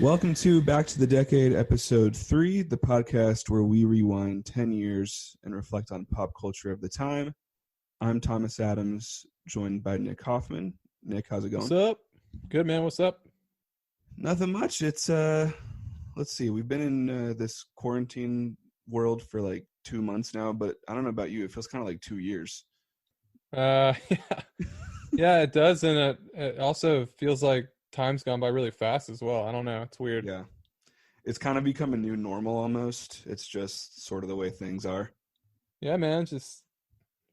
Welcome to Back to the Decade, Episode 3, the podcast where we rewind 10 years and reflect on pop culture of the time. I'm Thomas Adams, joined by Nick Hoffman. Nick, how's it going? What's up? Good, man. What's up? Nothing much. It's, let's see, we've been in this quarantine world for like 2 months now, but I don't know about you. It feels kind of like 2 years. Yeah. Yeah, it does. And it also feels like time's gone by really fast as well. I don't know. It's weird. Yeah. It's kind of become a new normal almost. It's just sort of the way things are. Yeah, man. Just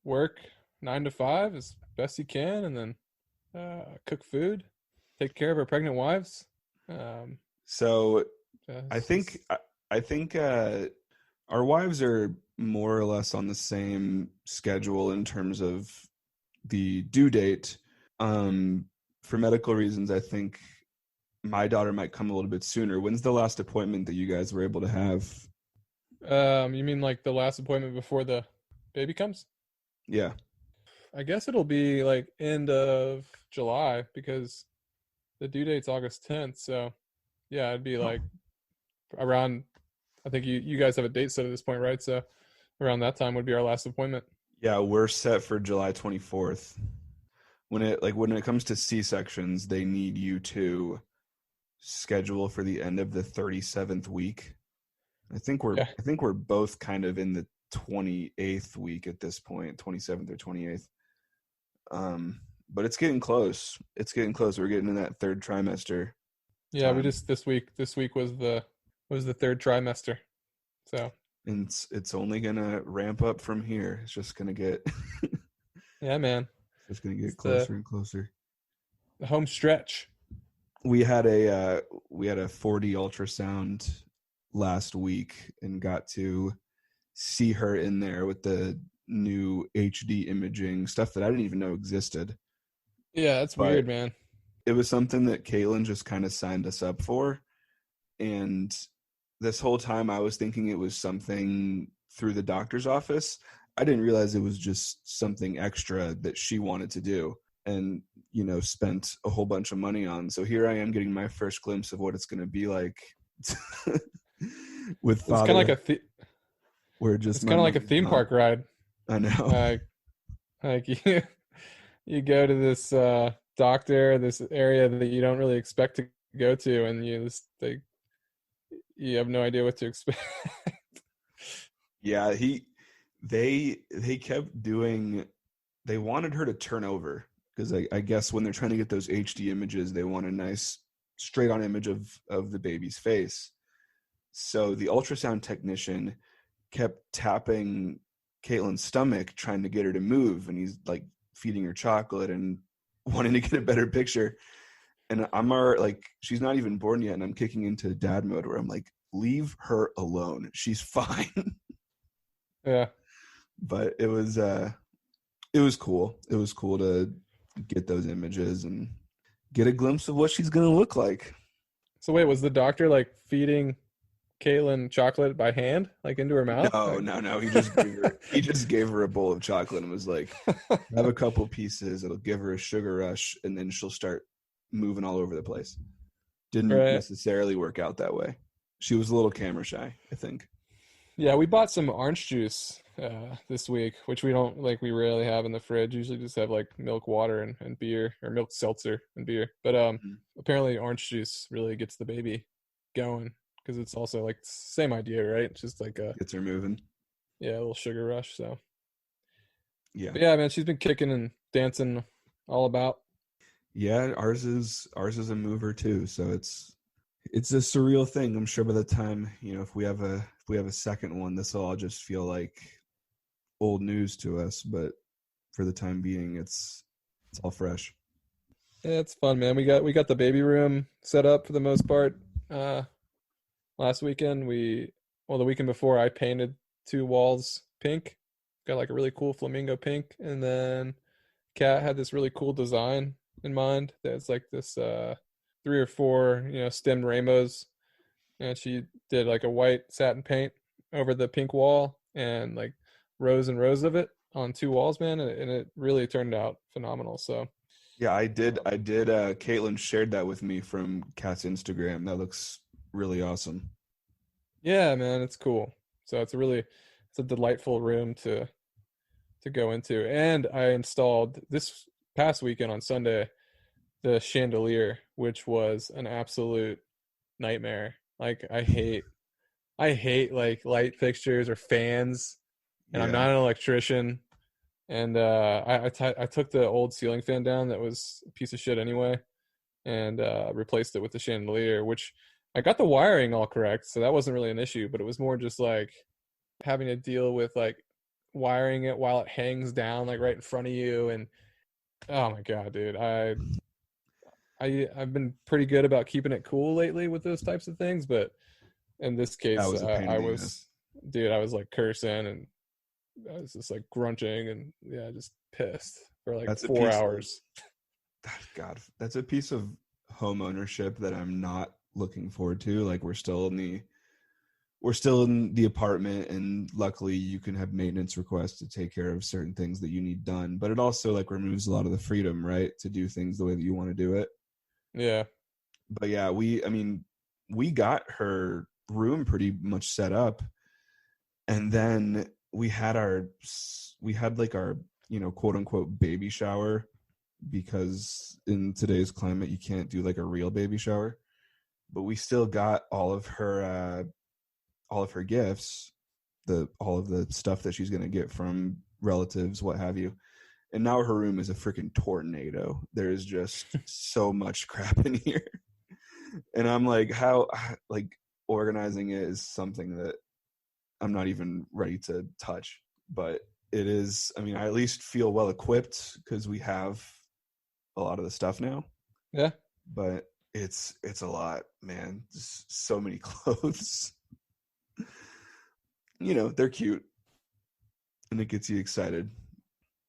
work 9 to 5 as best you can, and then cook food, take care of our pregnant wives. So Yeah, I think our wives are more or less on the same schedule in terms of the due date. For medical reasons, I think my daughter might come a little bit sooner. When's the last appointment that you guys were able to have? you mean like the last appointment before the baby comes? Yeah. I guess it'll be like end of July because the due date's August 10th. So yeah, it'd be like around, I think you guys have a date set at this point, right? So around that time would be our last appointment. Yeah, we're set for July 24th. When it comes to C-sections, they need you to schedule for the end of the 37th week. I think we're both kind of in the 28th week at this point, 27th or 28th. But it's getting close. We're getting in that third trimester. Yeah, we just this week was the third trimester. So and it's only gonna ramp up from here. It's just gonna get yeah, man. It's gonna get closer and closer. The home stretch. We had a 4D ultrasound last week and got to see her in there with the new HD imaging stuff that I didn't even know existed. Yeah, that's weird, man. It was something that Caitlin just kind of signed us up for, and this whole time I was thinking it was something through the doctor's office. I didn't realize it was just something extra that she wanted to do and, spent a whole bunch of money on. So here I am getting my first glimpse of what it's going to be like with father. It's kind of like a theme park ride. I know. Like you go to this doctor, this area that you don't really expect to go to, and you have no idea what to expect. Yeah, they kept doing. They wanted her to turn over because I guess when they're trying to get those HD images, they want a nice straight-on image of the baby's face. So the ultrasound technician kept tapping Caitlin's stomach, trying to get her to move, and he's like feeding her chocolate and wanting to get a better picture. And I'm like, she's not even born yet, and I'm kicking into dad mode where I'm like, leave her alone. She's fine. Yeah. But it was cool. It was cool to get those images and get a glimpse of what she's gonna look like. So wait, was the doctor like feeding Caitlin chocolate by hand, like into her mouth? No. He just gave her a bowl of chocolate and was like, have a couple pieces. It'll give her a sugar rush, and then she'll start moving all over the place. Didn't necessarily work out that way. She was a little camera shy, I think. Yeah, we bought some orange juice this week, which we rarely have in the fridge. Usually just have like milk, water, and beer, or milk seltzer and beer. But apparently orange juice really gets the baby going because it's also like same idea, right? It's just like gets her moving. Yeah, a little sugar rush. So yeah, but yeah, man, she's been kicking and dancing all about. Yeah, ours is a mover too. So it's a surreal thing. I'm sure by the time, if we have a second one, this will all just feel like old news to us. But for the time being, it's all fresh. Yeah, it's fun, man. We got the baby room set up for the most part. Last weekend, the weekend before, I painted 2 walls pink. Got like a really cool flamingo pink, and then Kat had this really cool design in mind. That's like this 3 or 4, stemmed rainbows, and she did like a white satin paint over the pink wall and like rows and rows of it on 2 walls, man, and it really turned out phenomenal. So Yeah, I did. Caitlin shared that with me from Kat's Instagram. That looks really awesome. Yeah, man, it's cool. So it's a delightful room to go into. And I installed this past weekend on Sunday the chandelier, which was an absolute nightmare. Like I hate like light fixtures or fans, and I'm Yeah, not an electrician. And I took the old ceiling fan down that was a piece of shit anyway, and replaced it with the chandelier, which I got the wiring all correct, so that wasn't really an issue. But it was more just like having to deal with like wiring it while it hangs down like right in front of you, and oh my god, dude, I've been pretty good about keeping it cool lately with those types of things, but in this that case, was a pain in I the ass. was, dude, I was like cursing and I was just like grunting and yeah, just pissed for like That's a 4 hours. God, that's a piece of home ownership that I'm not looking forward to. Like we're still in the apartment, and luckily you can have maintenance requests to take care of certain things that you need done, but it also like removes a lot of the freedom, right, to do things the way that you want to do it. Yeah, But yeah, we got her room pretty much set up, and then we had like our, quote unquote baby shower, because in today's climate you can't do like a real baby shower, but we still got all of her gifts, the all of the stuff that she's going to get from relatives, what have you. And now her room is a freaking tornado. There is just so much crap in here. And I'm like, how, like, organizing it is something that I'm not even ready to touch. But it is, I mean, I at least feel well equipped because we have a lot of the stuff now. yeah, But it's a lot, man. Just so many clothes. They're cute, and it gets you excited.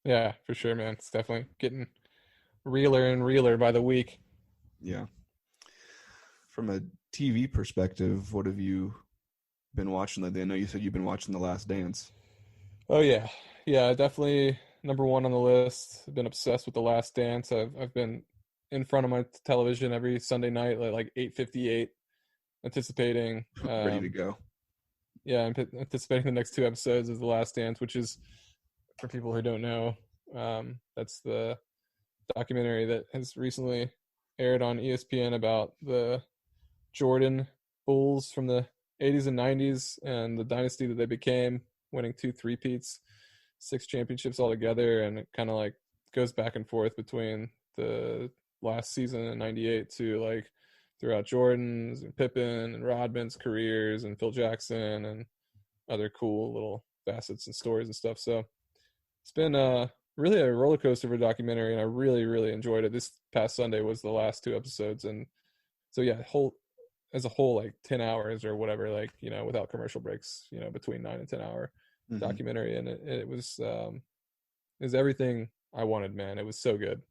yeah, for sure, man. It's definitely getting realer and realer by the week. Yeah. From a TV perspective, what have you been watching lately? I know you said you've been watching The Last Dance. Oh yeah, yeah, definitely number one on the list. I've been obsessed with The Last Dance. I've been in front of my television every Sunday night at like 8:58, anticipating. Ready to go. Yeah, I'm anticipating the next two episodes of The Last Dance, which is, for people who don't know, that's the documentary that has recently aired on ESPN about the Jordan Bulls from the 80s and 90s and the dynasty that they became, winning two three-peats, six championships altogether, and it kind of like goes back and forth between the last season in 98 to like throughout Jordan's and Pippen and Rodman's careers and Phil Jackson and other cool little facets and stories and stuff. So it's been really a roller coaster of a documentary, and I really, really enjoyed it. This past Sunday was the last two episodes, and so yeah, whole as a whole, like 10 hours or whatever, like without commercial breaks, between 9 and 10 hour Mm-hmm. documentary, and it was is everything I wanted, man. It was so good.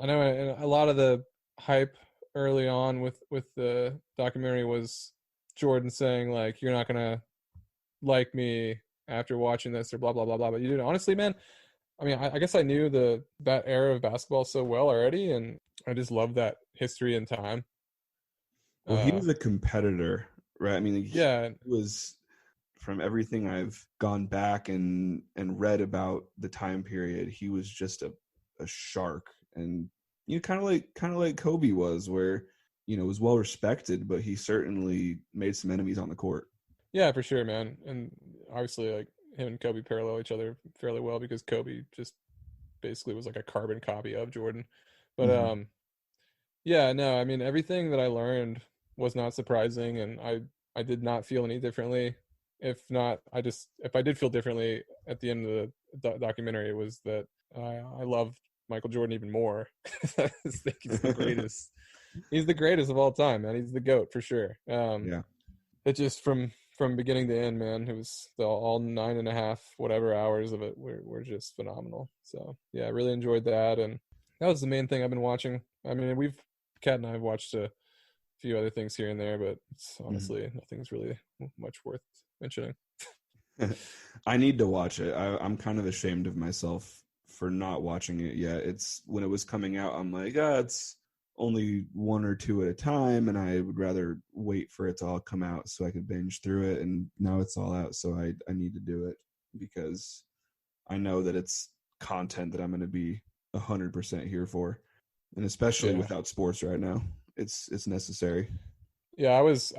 I know, and a lot of the hype early on with the documentary was Jordan saying like, "You're not gonna like me after watching this," or blah blah blah blah. But you didn't, honestly, man. I mean, I guess I knew that era of basketball so well already, and I just love that history and time. Well, he Uh, was a competitor, right? I mean, he yeah, was, from everything I've gone back and read about the time period, he was just a shark, and kind of like Kobe was, where was well respected, but he certainly made some enemies on the court. yeah, for sure, man. And obviously, like him and Kobe parallel each other fairly well because Kobe just basically was like a carbon copy of Jordan. But Mm-hmm. yeah, no, I mean everything that I learned was not surprising, and I did not feel any differently. If not, if I did feel differently at the end of the documentary, it was that I loved Michael Jordan even more. I just think he's the greatest. He's the greatest of all time, man. He's the goat for sure. Yeah. It just from beginning to end, man. It was all 9.5 whatever hours of it were just phenomenal. So yeah, I really enjoyed that, and that was the main thing I've been watching. I mean, Kat and I have watched a few other things here and there, but it's Mm-hmm. honestly nothing's really much worth mentioning. I need to watch it. I'm kind of ashamed of myself for not watching it yet. It's when it was coming out, I'm like, it's only one or two at a time, and I would rather wait for it to all come out so I could binge through it. And now it's all out, so I need to do it because I know that it's content that I'm going to be 100% here for, and especially Yeah. without sports right now, it's necessary. Yeah, I was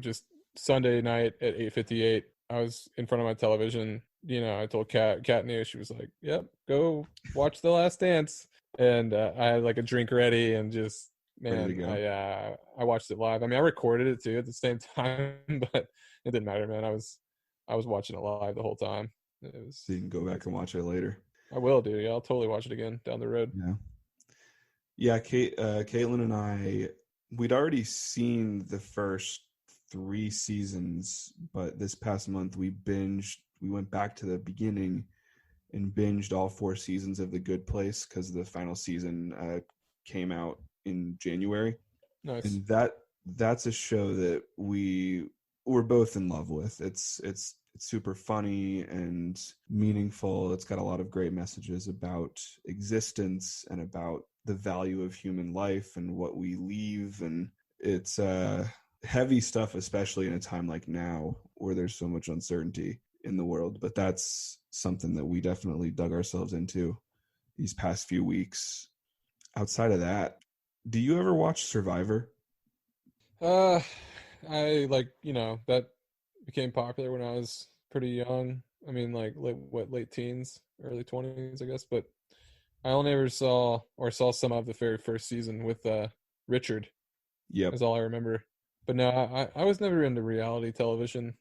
just Sunday night at 8:58. I was in front of my television. I told Kat knew. She was like, "Yep, go watch The Last Dance." And I had like a drink ready and just Ready to man, go. I watched it live. I mean, I recorded it too at the same time, but it didn't matter, man. I was watching it live the whole time. It was So you can go it back was and watch it later. I will do. Yeah, I'll totally watch it again down the road. Yeah. Yeah, Caitlin and I, we'd already seen the first three seasons, but this past month we went back to the beginning and binged all four seasons of The Good Place because the final season came out in January. Nice. And that's a show that we're both in love with. It's super funny and meaningful. It's got a lot of great messages about existence and about the value of human life and what we leave. And it's heavy stuff, especially in a time like now where there's so much uncertainty in the world. But that's something that we definitely dug ourselves into these past few weeks. Outside of that, do you ever watch Survivor? Uh, I like, that became popular when I was pretty young. I mean, like late teens, early 20s, I guess. But I only ever saw some of the very first season with Richard. Yep. Is all I remember. But no, I was never into reality television.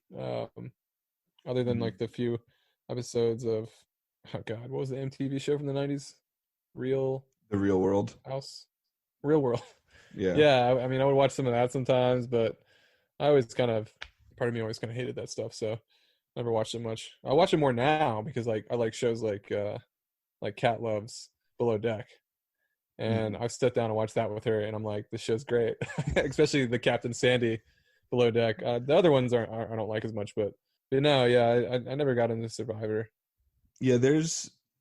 Other than Mhm. like the few episodes of, oh God, what was the MTV show from the 90s? Real The Real World. House, Real World. Yeah. Yeah, I mean, I would watch some of that sometimes, but I always part of me always kind of hated that stuff, so never watched it much. I watch it more now because like I like shows like Cat loves Below Deck, and Mhm. I've sat down and watched that with her, and I'm like, this show's great, especially the Captain Sandy Below Deck. The other ones I don't like as much, but no, yeah, I never got into Survivor. Yeah,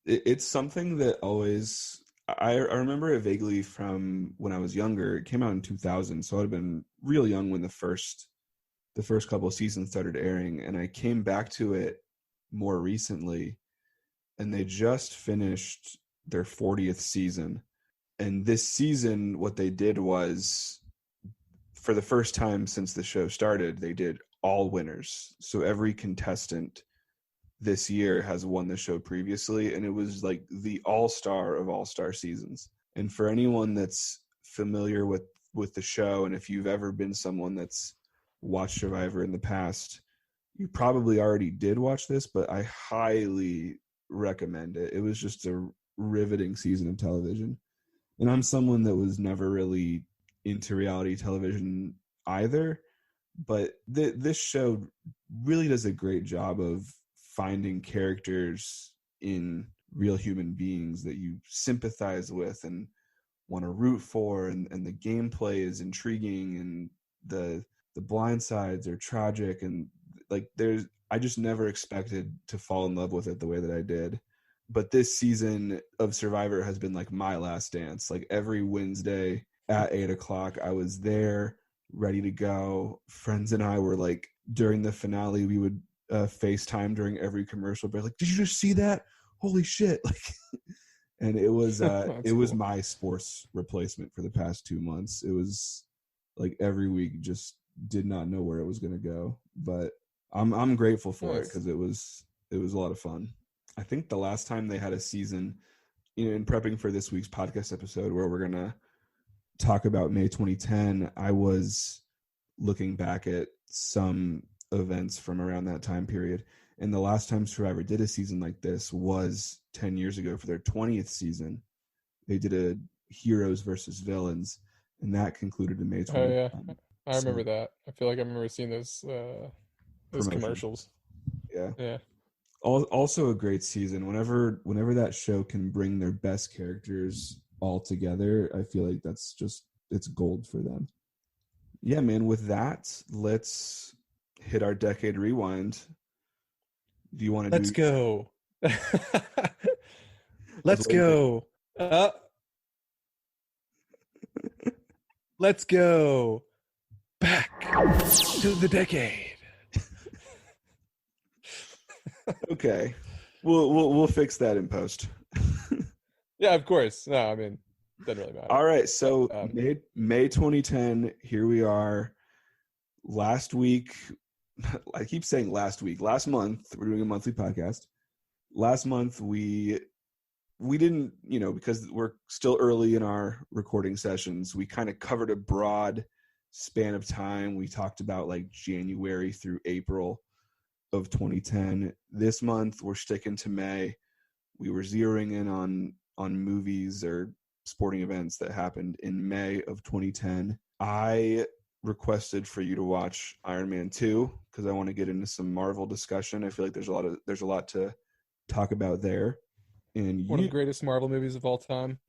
it's something that always I remember it vaguely from when I was younger. It came out in 2000, so I'd have been real young when the first couple of seasons started airing, and I came back to it more recently, and they just finished their 40th season. And this season, what they did was, for the first time since the show started, they did all winners. So every contestant this year has won the show previously, and it was like the all-star of all-star seasons. And for anyone that's familiar with the show, and if you've ever been someone that's watched Survivor in the past, you probably already did watch this, but I highly recommend it. It was just a riveting season of television. And I'm someone that was never really into reality television either, but this show really does a great job of finding characters in real human beings that you sympathize with and want to root for, and the gameplay is intriguing, and the blind sides are tragic, and like there's I just never expected to fall in love with it the way that I did. But this season of Survivor has been like my last dance. Like every Wednesday at 8 o'clock, I was there, ready to go. Friends and I were like, during the finale, we would FaceTime during every commercial break. Like, did you just see that? Holy shit! Like, and it That's was cool. my sports replacement for the past 2 months. It was like every week just did not know where it was going to go, but I'm grateful for it Nice. because it was a lot of fun. I think the last time they had a season, in prepping for this week's podcast episode where we're gonna talk about May 2010, I was looking back at some events from around that time period. And the last time Survivor did a season like this was 10 years ago for their 20th season. They did a heroes versus villains, and that concluded in May Oh yeah, 2010. I remember So, that. I feel like I remember seeing those promotion. commercials. Yeah. Yeah. Also a great season. Whenever that show can bring their best characters all together, I feel like it's gold for them. Yeah, man, with that, let's hit our decade rewind. Do you want to Let's do go. Let's go. Let's go back to the decade. Okay, we'll fix that in post. Yeah, of course. No, I mean, doesn't really matter. All right, so But, May 2010. Here we are. Last week, I keep saying last week. Last month, we're doing a monthly podcast. Last month, we didn't, because we're still early in our recording sessions, we kind of covered a broad span of time. We talked about like January through April of 2010. This month, we're sticking to May. We were zeroing in on movies or sporting events that happened in May of 2010. I requested for you to watch Iron Man 2 because I want to get into some Marvel discussion. I feel like there's a lot to talk about there. And one of the greatest Marvel movies of all time.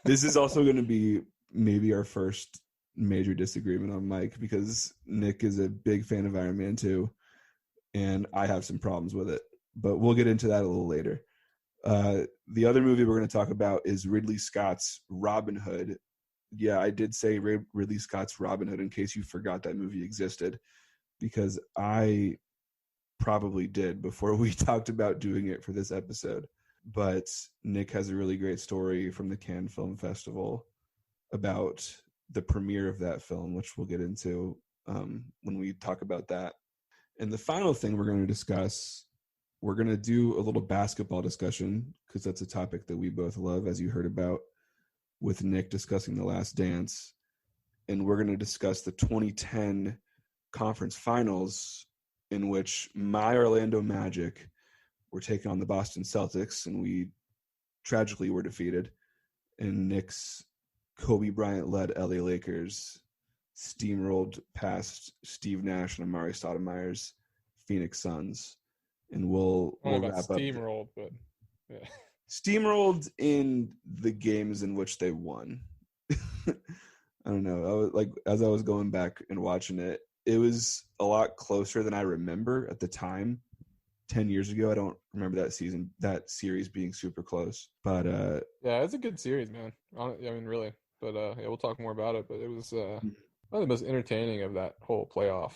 This is also going to be maybe our first major disagreement on Mike because Nick is a big fan of Iron Man 2 and I have some problems with it, but we'll get into that a little later. The other movie we're going to talk about is Ridley Scott's Robin Hood. Yeah, I did say Ridley Scott's Robin Hood in case you forgot that movie existed, because I probably did before we talked about doing it for this episode. But Nick has a really great story from the Cannes Film Festival about the premiere of that film, which we'll get into when we talk about that. And the final thing we're going to discuss, we're going to do a little basketball discussion because that's a topic that we both love, as you heard about with Nick discussing The Last Dance. And we're going to discuss the 2010 conference finals in which my Orlando Magic were taking on the Boston Celtics, and we tragically were defeated. And Nick's Kobe Bryant-led LA Lakers steamrolled past Steve Nash and Amari Stoudemire's Phoenix Suns. And we'll wrap up. Steamrolled, but yeah. Steamrolled in the games in which they won. I don't know. I was like, as I was going back and watching it, it was a lot closer than I remember at the time. 10 years ago, I don't remember that series being super close. But yeah, it's a good series, man. I mean, really. But yeah, we'll talk more about it. But it was one of the most entertaining of that whole playoff.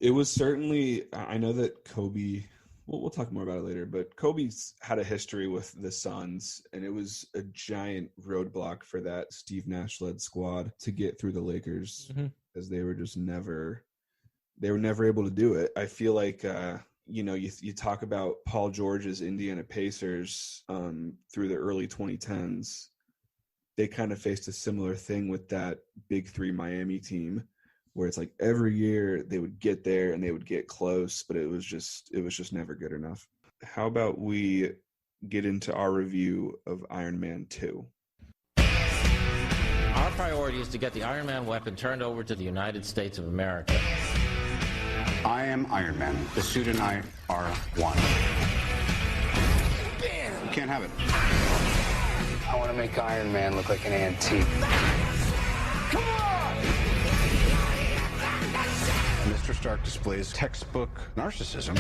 It was certainly. I know that Kobe. We'll talk more about it later, but Kobe's had a history with the Suns, and it was a giant roadblock for that Steve Nash-led squad to get through the Lakers, because they were just never able to do it. I feel like, you talk about Paul George's Indiana Pacers through the early 2010s. They kind of faced a similar thing with that Big Three Miami team, where it's like every year they would get there and they would get close, but it was just never good enough. How about we get into our review of Iron Man 2? Our priority is to get the Iron Man weapon turned over to the United States of America. I am Iron Man. The suit and I are one. Bam! You can't have it. I want to make Iron Man look like an antique. Come on! Mr. Stark displays textbook narcissism.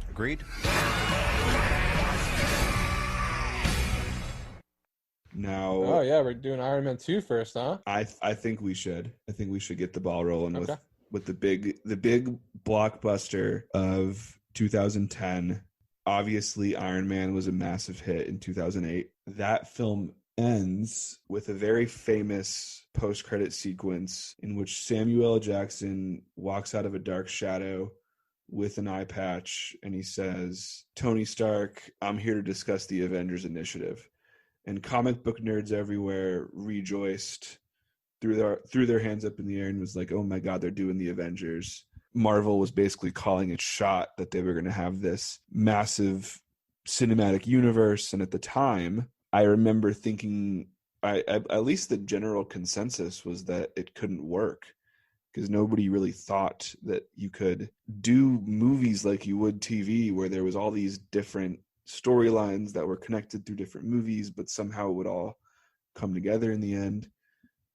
Agreed? Now, oh yeah, we're doing Iron Man 2 first, huh? I think we should. I think we should get the ball rolling with the big blockbuster of 2010. Obviously, Iron Man was a massive hit in 2008. That film ends with a very famous post-credit sequence in which Samuel L. Jackson walks out of a dark shadow with an eye patch, and he says, "Tony Stark, I'm here to discuss the Avengers Initiative." And comic book nerds everywhere rejoiced, threw their hands up in the air, and was like, "Oh my God, they're doing the Avengers." Marvel was basically calling its shot that they were going to have this massive cinematic universe. And at the time, I remember thinking, at least the general consensus was that it couldn't work, because nobody really thought that you could do movies like you would TV, where there was all these different storylines that were connected through different movies, but somehow it would all come together in the end.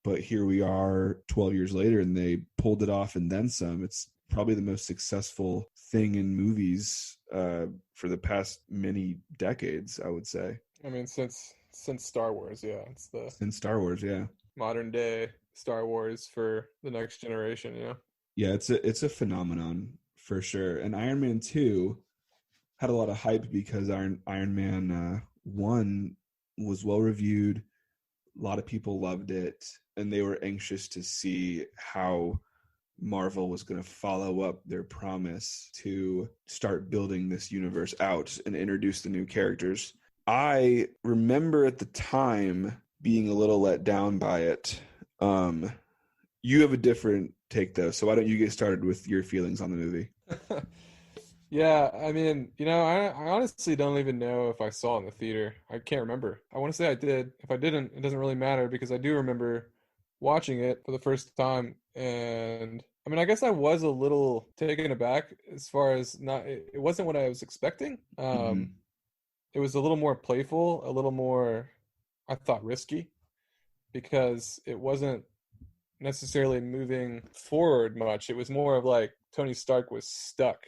But here we are 12 years later, and they pulled it off and then some. probably the most successful thing in movies for the past many decades, I would say. I mean, since Star Wars, yeah, it's the Since Star Wars, yeah. modern day Star Wars for the next generation, you know. Yeah, it's a phenomenon for sure. And Iron Man 2 had a lot of hype because Iron Man 1 was well reviewed. A lot of people loved it, and they were anxious to see how Marvel was going to follow up their promise to start building this universe out and introduce the new characters. I remember at the time being a little let down by it. You have a different take though, so why don't you get started with your feelings on the movie? Yeah, I mean, you know, I honestly don't even know if I saw it in the theater. I can't remember. I want to say I did. If I didn't, it doesn't really matter because I do remember watching it for the first time. And I mean, I guess I was a little taken aback as far as it wasn't what I was expecting. It was a little more playful, a little more, I thought, risky because it wasn't necessarily moving forward much. It was more of like Tony Stark was stuck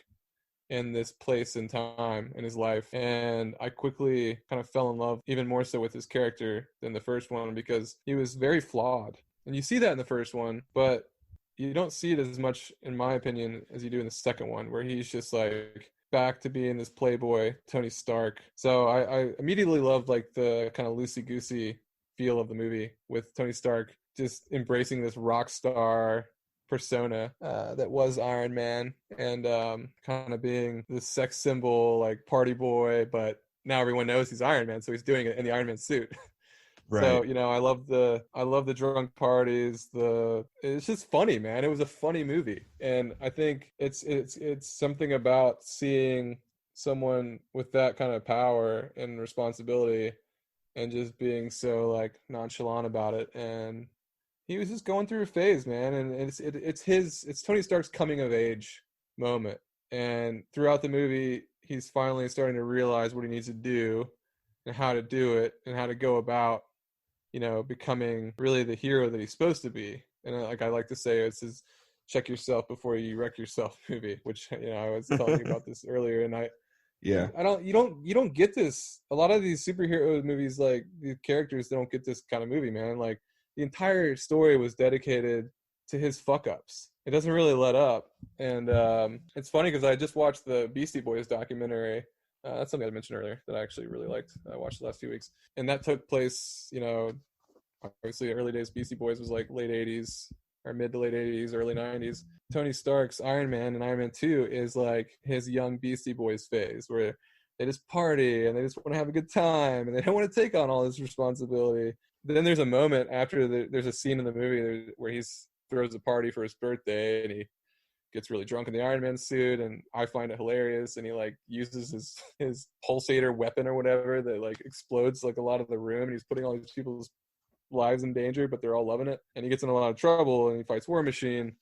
in this place and time in his life, and I quickly kind of fell in love even more so with his character than the first one because he was very flawed, and you see that in the first one, but you don't see it as much, in my opinion, as you do in the second one, where he's just like back to being this playboy Tony Stark. So I immediately loved like the kind of loosey-goosey feel of the movie with Tony Stark just embracing this rock star persona that was Iron Man, and kind of being the sex symbol, like party boy, but now everyone knows he's Iron Man, so he's doing it in the Iron Man suit. Right. So, you know, I love the drunk parties. It's just funny, man. It was a funny movie, and I think it's something about seeing someone with that kind of power and responsibility, and just being so like nonchalant about it. And he was just going through a phase, man, and it's Tony Stark's coming of age moment. And throughout the movie, he's finally starting to realize what he needs to do and how to do it and how to go about, you know, becoming really the hero that he's supposed to be. And like I like to say, it's his check yourself before you wreck yourself movie, which, you know, I was telling you about this earlier, and you don't get this. A lot of these superhero movies, like these characters don't get this kind of movie, man. Like the entire story was dedicated to his fuck ups. It doesn't really let up. And it's funny because I just watched the Beastie Boys documentary. That's something I mentioned earlier that I actually really liked. I watched the last few weeks, and that took place, you know, obviously early days Beastie Boys was like late 80s or mid to late 80s, early 90s. Tony Stark's Iron Man and Iron Man 2 is like his young Beastie Boys phase where they just party and they just want to have a good time and they don't want to take on all this responsibility. Then there's a moment after there's a scene in the movie where he throws a party for his birthday and he gets really drunk in the Iron Man suit, and I find it hilarious, and he like uses his pulsator weapon or whatever that like explodes like a lot of the room, and he's putting all these people's lives in danger, but they're all loving it, and he gets in a lot of trouble and he fights War Machine.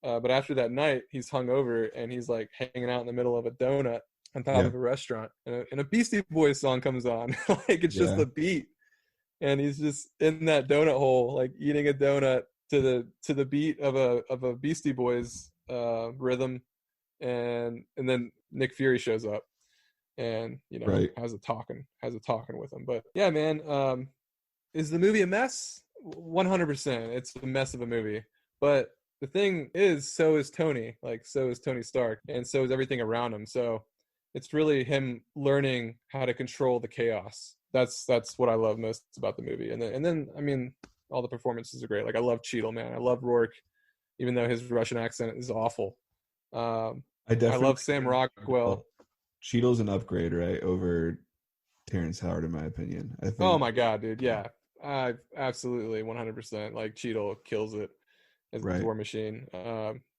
But after that night, he's hungover and he's like hanging out in the middle of a donut on top of a restaurant, and a Beastie Boys song comes on. Like it's just the beat, and he's just in that donut hole, like eating a donut to the beat of a Beastie Boys rhythm, and then Nick Fury shows up, and you know has a talking with him. But yeah, man, is the movie a mess? 100%. It's a mess of a movie, but the thing is, so is Tony. Like, so is Tony Stark, and so is everything around him. So it's really him learning how to control the chaos. That's what I love most about the movie. And then I mean, all the performances are great. Like I love Cheadle, man. I love Rourke, even though his Russian accent is awful. I love Sam Rockwell. Cheadle's an upgrade, right, over Terrence Howard, in my opinion. I think. Oh my god, dude, yeah, absolutely 100%. Like Cheadle kills it as the War Machine.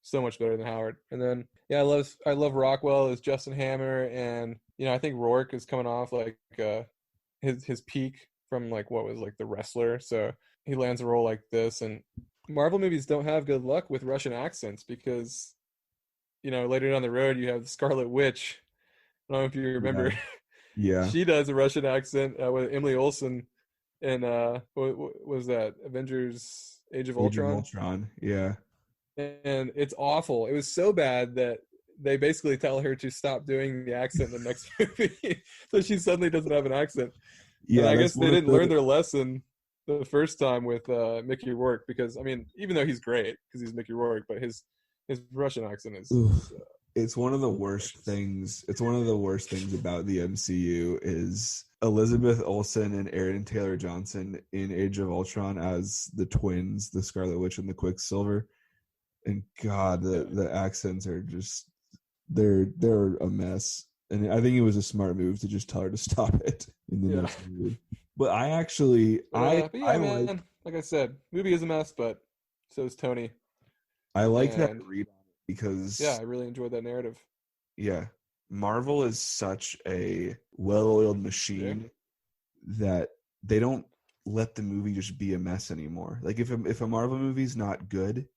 So much better than Howard. And then I love Rockwell as Justin Hammer, and you know I think Rourke is coming off like his peak from like what was like The Wrestler. So he lands a role like this, and Marvel movies don't have good luck with Russian accents because, you know, later down the road you have the Scarlet Witch. I don't know if you remember. Yeah. She does a Russian accent with Emily Olsen in what was that? Avengers Age of Ultron? Yeah. and it's awful. It was so bad that they basically tell her to stop doing the accent in the next movie, so she suddenly doesn't have an accent. And Yeah, I that's guess they one of didn't learn their lesson the first time with Mickey Rourke, because I mean, even though he's great because he's Mickey Rourke, but his Russian accent is it's one of the worst things. It's one of the worst things about the MCU is Elizabeth Olsen and Aaron Taylor Johnson in Age of Ultron as the twins, the Scarlet Witch and the Quicksilver. And God, the accents are just they're a mess. And I think it was a smart move to just tell her to stop it in the next movie. But I actually, but yeah, man, like I said, movie is a mess, but so is Tony. I like that read on it because I really enjoyed that narrative. Yeah, Marvel is such a well-oiled machine that they don't let the movie just be a mess anymore. Like if a Marvel movie's not good,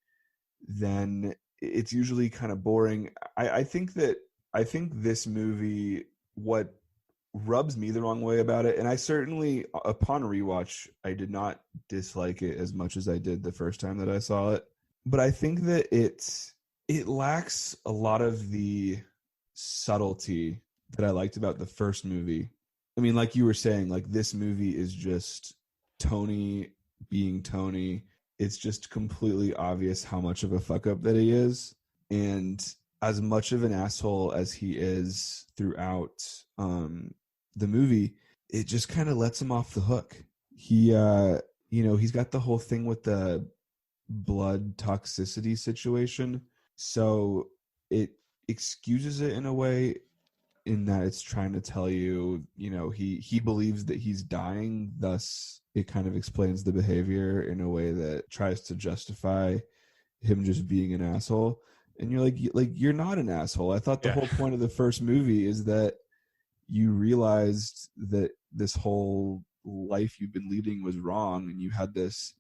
then it's usually kind of boring. I think this movie, what rubs me the wrong way about it, and I certainly upon rewatch I did not dislike it as much as I did the first time that I saw it, but I think that it lacks a lot of the subtlety that I liked about the first movie. I mean, like you were saying, like this movie is just Tony being Tony. It's just completely obvious how much of a fuck up that he is, and as much of an asshole as he is throughout the movie, it just kind of lets him off the hook. He he's got the whole thing with the blood toxicity situation, so it excuses it in a way, in that it's trying to tell you, he believes that he's dying, thus it kind of explains the behavior in a way that tries to justify him just being an asshole. And you're like you're not an asshole. I thought the whole point of the first movie is that you realized that this whole life you've been leading was wrong, and you had this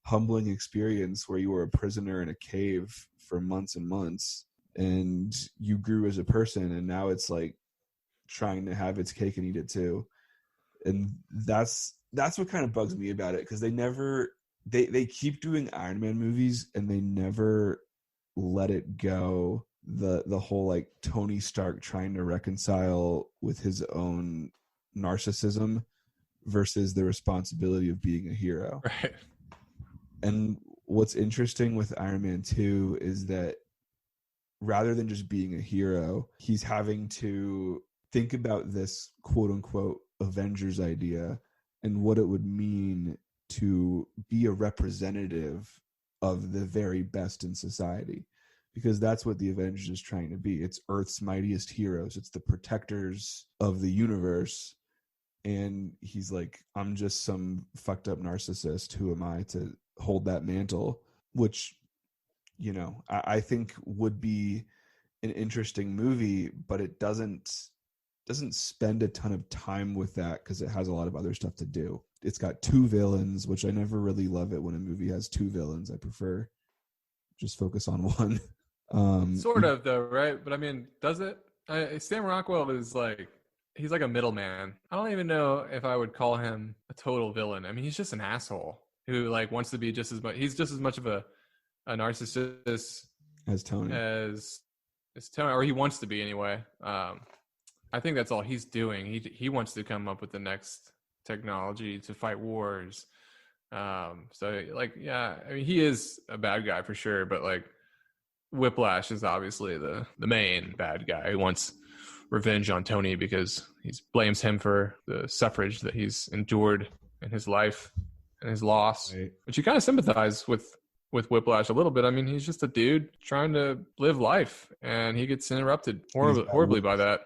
humbling experience where you were a prisoner in a cave for months and months, and you grew as a person, and now it's like trying to have its cake and eat it too. And that's what kind of bugs me about it, because they keep doing Iron Man movies and they never let it go, the whole like Tony Stark trying to reconcile with his own narcissism versus the responsibility of being a hero. Right. And what's interesting with Iron Man 2 is that rather than just being a hero, he's having to think about this quote unquote Avengers idea and what it would mean to be a representative of the very best in society, because that's what the Avengers is trying to be. It's Earth's mightiest heroes. It's the protectors of the universe. And he's like, I'm just some fucked up narcissist. Who am I to hold that mantle? Which, I think would be an interesting movie, but it doesn't spend a ton of time with that because it has a lot of other stuff to do. It's got two villains, which I never really love it when a movie has two villains. I prefer just focus on one. Sort of though, right? But I mean, does it? Sam Rockwell is like, he's like a middleman. I don't even know if I would call him a total villain. I mean, he's just an asshole who like wants to be just as much. He's just as much of a narcissist as Tony, as Tony, or he wants to be anyway. I think that's all he's doing. He wants to come up with the next technology to fight wars. So like, yeah, I mean, he is a bad guy for sure, but like Whiplash is obviously the main bad guy who wants revenge on Tony because he blames him for the suffrage that he's endured in his life and his loss. Right. But you kind of sympathize with Whiplash a little bit. I mean, he's just a dude trying to live life, and he gets interrupted horribly by that.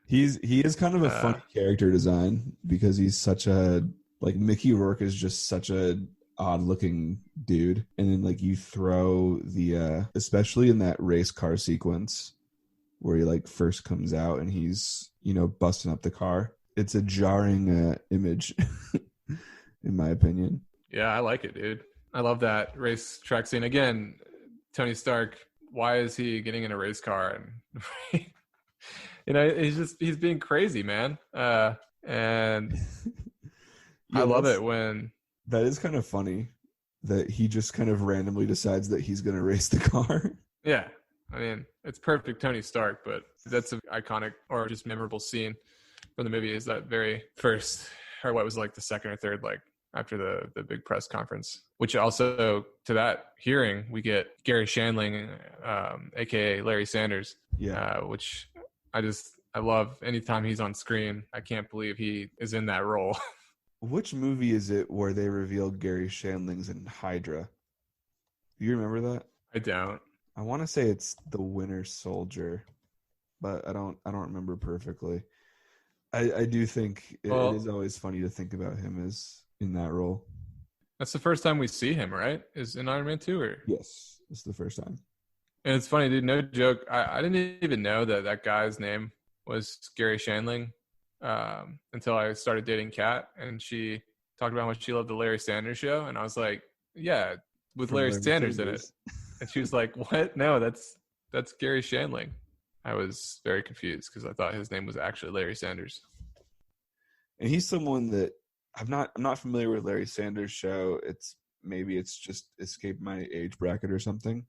He is kind of a funny character design because he's such a, like, Mickey Rourke is just such a odd looking dude. And then like you throw the especially in that race car sequence where he like first comes out and he's, busting up the car. It's a jarring image in my opinion. Yeah, I like it, dude. I love that race track scene. Again, Tony Stark, why is he getting in a race car? And he's being crazy, man. And I love it when... That is kind of funny that he just kind of randomly decides that he's going to race the car. Yeah. I mean, it's perfect Tony Stark, but that's an iconic or just memorable scene from the movie is that very first, or what was like the second or third, like after the big press conference, which also to that hearing, we get Gary Shandling, aka Larry Sanders, which I love anytime he's on screen. I can't believe he is in that role. Which movie is it where they reveal Gary Shandling's in Hydra? Do you remember that? I don't. I want to say it's The Winter Soldier, but I don't remember perfectly. I do think it is always funny to think about him as in that role. That's the first time we see him, right? Is in Iron Man 2 or? Yes, it's the first time. And it's funny, dude, no joke. I didn't even know that guy's name was Gary Shandling until I started dating Kat, and she talked about how much she loved the Larry Sanders Show, and I was like, yeah, with Larry Sanders in it. And she was like, what? No, that's Gary Shandling. I was very confused because I thought his name was actually Larry Sanders. And he's someone that I'm not familiar with Larry Sanders' show. Maybe it's just escaped my age bracket or something.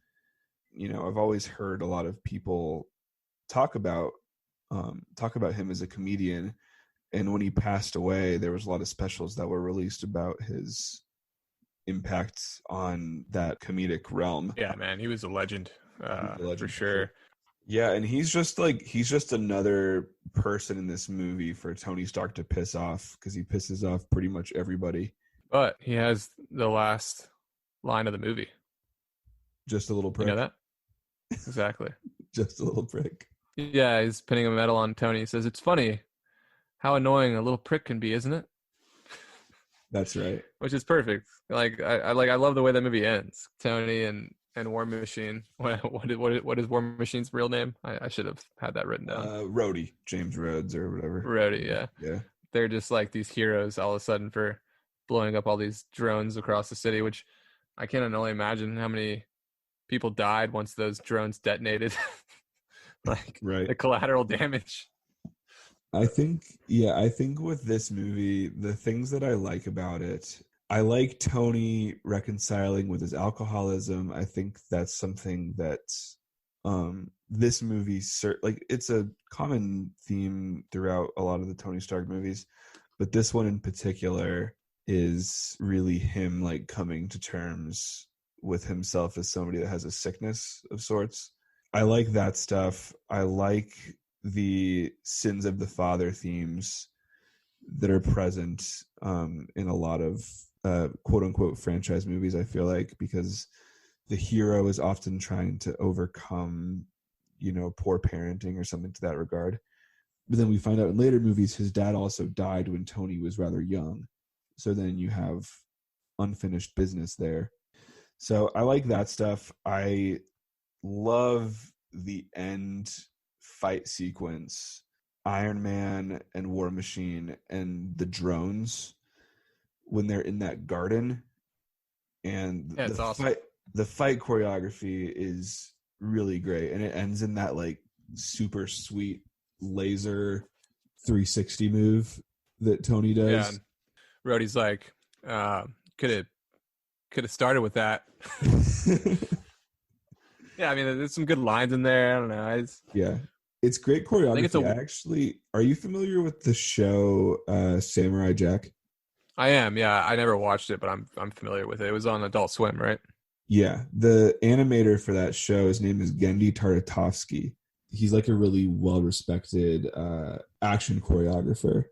You know, I've always heard a lot of people talk about him as a comedian. And when he passed away, there was a lot of specials that were released about his impact on that comedic realm. Yeah, man, he was a legend, for sure. Yeah, and he's just another person in this movie for Tony Stark to piss off because he pisses off pretty much everybody. But he has the last line of the movie. Just a little prick. You know that? Exactly. Just a little prick. Yeah, he's pinning a medal on Tony. He says, "It's funny how annoying a little prick can be, isn't it?" That's right. Which is perfect. Like I love the way that movie ends. Tony and War Machine. What is War Machine's real name? I should have had that written down. Rhodey, James Rhodes or whatever. Rhodey, yeah. Yeah. They're just like these heroes all of a sudden for blowing up all these drones across the city, which I can only imagine how many people died once those drones detonated. Like right. The collateral damage. I think with this movie, the things that I like about it, I like Tony reconciling with his alcoholism. I think that's something that this movie, like it's a common theme throughout a lot of the Tony Stark movies, but this one in particular is really him like coming to terms with himself as somebody that has a sickness of sorts. I like that stuff. I like the sins of the father themes that are present in a lot of quote unquote franchise movies, I feel like, because the hero is often trying to overcome, poor parenting or something to that regard. But then we find out in later movies, his dad also died when Tony was rather young. So then you have unfinished business there. So I like that stuff. I love the end fight sequence, Iron Man and War Machine and the drones when they're in that garden. And it's awesome. The fight choreography is really great. And it ends in that like super sweet laser 360 move that Tony does. Yeah. Rhodey's like, could have started with that. Yeah, I mean, there's some good lines in there. I don't know. It's great choreography. Actually, are you familiar with the show Samurai Jack? I am. Yeah, I never watched it, but I'm familiar with it. It was on Adult Swim, right? Yeah, the animator for that show, his name is Gendy Tartakovsky. He's like a really well-respected action choreographer,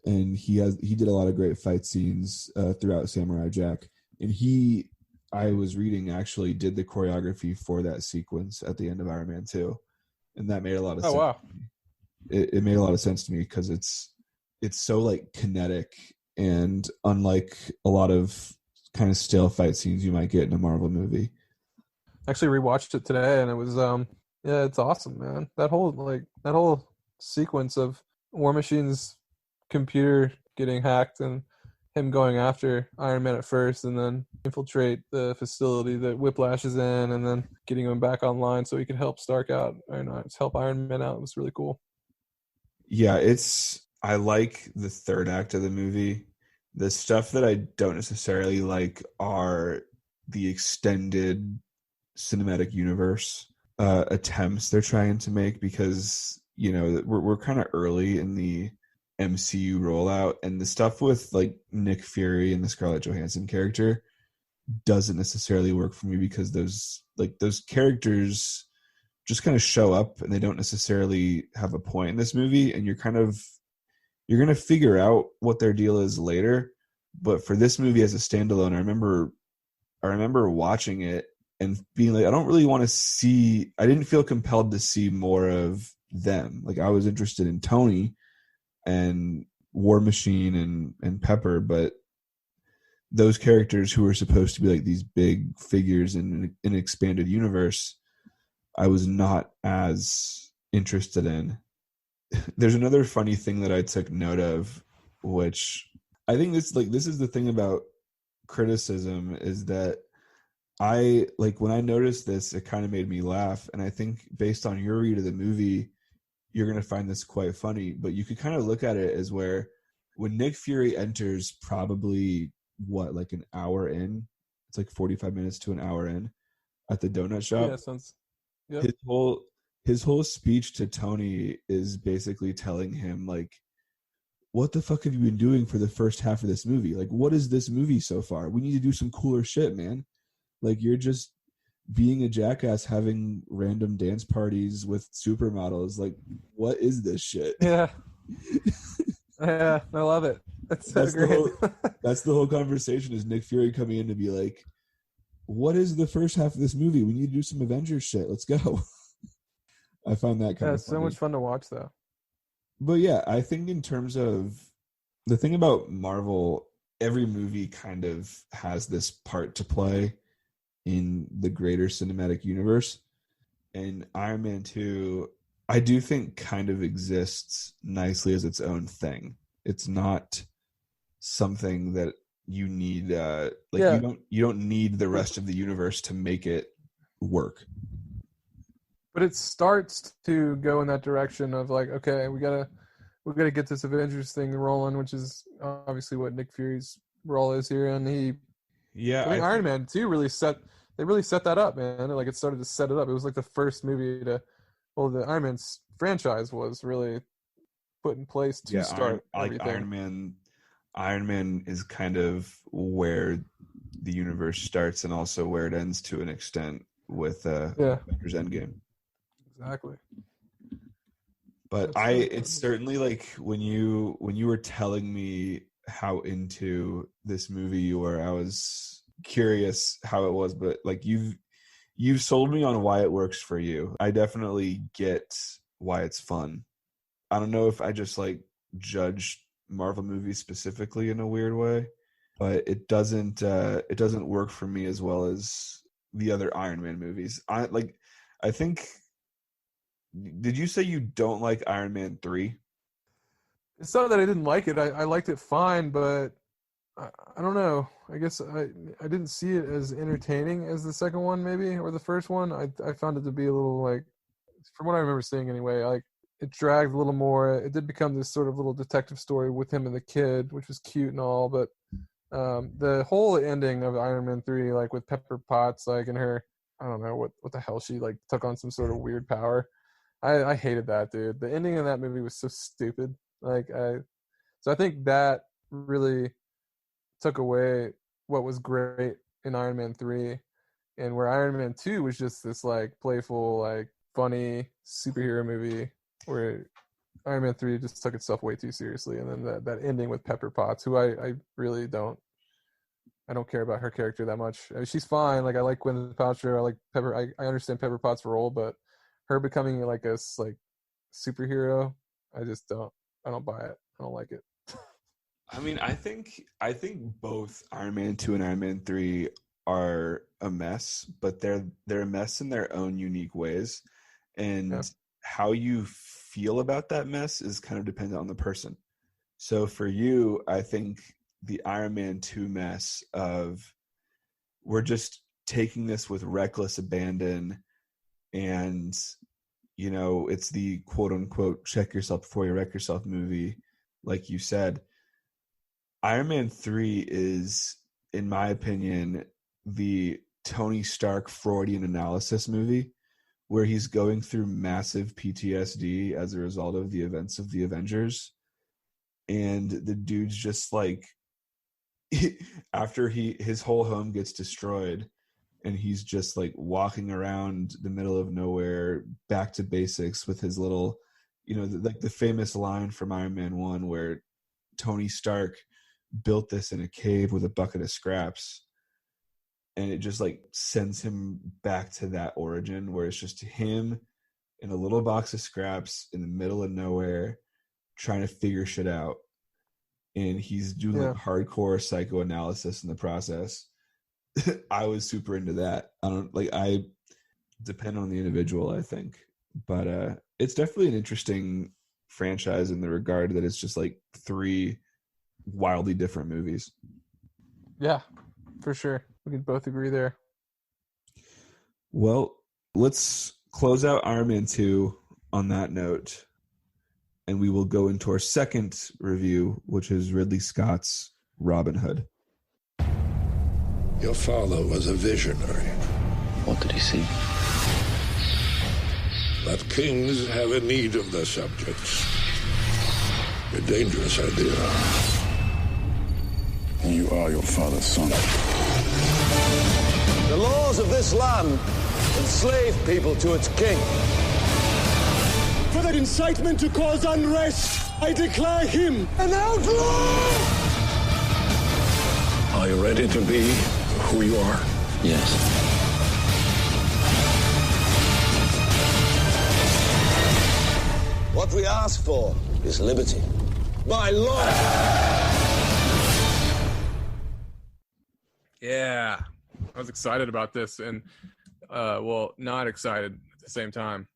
and he did a lot of great fight scenes throughout Samurai Jack. And I was reading, actually did the choreography for that sequence at the end of Iron Man 2, and that made a lot of sense. Wow. It made a lot of sense to me because it's so like kinetic and unlike a lot of kind of stale fight scenes you might get in a Marvel movie. Actually rewatched it today, and it was it's awesome, man. That whole sequence of War Machine's computer getting hacked and him going after Iron Man at first and then infiltrate the facility that Whiplash is in and then getting him back online so he could help Stark out help Iron Man out. It was really cool. Yeah, I like the third act of the movie The stuff that I don't necessarily like are the extended cinematic universe attempts they're trying to make, because we're kind of early in the MCU rollout, and the stuff with like Nick Fury and the Scarlett Johansson character doesn't necessarily work for me, because those characters just kind of show up and they don't necessarily have a point in this movie, and you're going to figure out what their deal is later. But for this movie as a standalone, I remember watching it and being like, I don't really want to see, I didn't feel compelled to see more of them. Like, I was interested in Tony and War Machine and Pepper, but those characters who were supposed to be like these big figures in an expanded universe, I was not as interested in. There's another funny thing that I took note of, which I think this is the thing about criticism, is that I like, when I noticed this, it kind of made me laugh. And I think based on your read of the movie, you're going to find this quite funny. But you could kind of look at it as where when Nick Fury enters, probably like an hour in, it's like 45 minutes to an hour in at the donut shop. Yeah, sounds. Yep. His whole speech to Tony is basically telling him, like, what the fuck have you been doing for the first half of this movie? Like, what is this movie so far? We need to do some cooler shit, man. Like, you're just being a jackass having random dance parties with supermodels. Like, what is this shit? Yeah. Yeah, I love it. That's so great. That's the whole conversation, is Nick Fury coming in to be like, what is the first half of this movie? We need to do some Avengers shit. Let's go. I found that kind of it's so much fun to watch, though. But yeah, I think in terms of the thing about Marvel, every movie kind of has this part to play in the greater cinematic universe. And Iron Man 2, I do think kind of exists nicely as its own thing. It's not something that you need you don't need the rest of the universe to make it work. But it starts to go in that direction of like, okay, we gotta get this Avengers thing rolling, which is obviously what Nick Fury's role is here, and I think Iron Man 2 really set that up, man. Like, it started to set it up. It was like the first movie the Iron Man franchise was really put in place to start everything. Iron Man is kind of where the universe starts and also where it ends to an extent with Avengers Endgame. Exactly. But it's certainly like when you were telling me how into this movie you were, I was curious how it was, but like you've sold me on why it works for you. I definitely get why it's fun. I don't know if I just like judge Marvel movies specifically in a weird way, but it doesn't work for me as well as the other Iron Man movies. I think, did you say you don't like Iron Man 3? It's not that I didn't like it. I liked it fine, but I don't know. I guess I didn't see it as entertaining as the second one, maybe, or the first one. I found it to be a little, like, from what I remember seeing anyway, like, it dragged a little more. It did become this sort of little detective story with him and the kid, which was cute and all, but the whole ending of Iron Man 3, like with Pepper Potts, like, and her, I don't know what the hell, she like took on some sort of weird power. I hated that, dude. The ending of that movie was so stupid. So I think that really took away what was great in Iron Man 3, and where Iron Man 2 was just this like playful, like funny superhero movie, where Iron Man 3 just took itself way too seriously. And then that ending with Pepper Potts, who I really don't care about her character that much. I mean, she's fine. Like, I like Gwyneth Paltrow. I like Pepper. I understand Pepper Potts' role, but her becoming like a like superhero, I don't buy it. I don't like it. I mean, I think both Iron Man 2 and Iron Man 3 are a mess, but they're a mess in their own unique ways. And how you feel about that mess is kind of dependent on the person. So for you, I think the Iron Man 2 mess of, we're just taking this with reckless abandon, and it's the quote unquote check yourself before you wreck yourself movie, like you said. Iron Man 3 is, in my opinion, the Tony Stark Freudian analysis movie where he's going through massive PTSD as a result of the events of the Avengers. And the dude's just like, after his whole home gets destroyed and he's just like walking around the middle of nowhere back to basics with his little, like the famous line from Iron Man 1 where Tony Stark built this in a cave with a bucket of scraps, and it just like sends him back to that origin where it's just him in a little box of scraps in the middle of nowhere trying to figure shit out, and he's doing like hardcore psychoanalysis in the process. I was super into that. I depend on the individual, I think, but it's definitely an interesting franchise in the regard that it's just like 3 wildly different movies. Yeah, for sure. We can both agree there. Well, let's close out Iron Man 2 on that note, and we will go into our second review, which is Ridley Scott's Robin Hood. Your father was a visionary. What did he see? That kings have a need of their subjects. A dangerous idea. You are your father's son. The laws of this land enslave people to its king. For that incitement to cause unrest, I declare him an outlaw! Are you ready to be who you are? Yes. What we ask for is liberty. By law! Yeah, I was excited about this, and not excited at the same time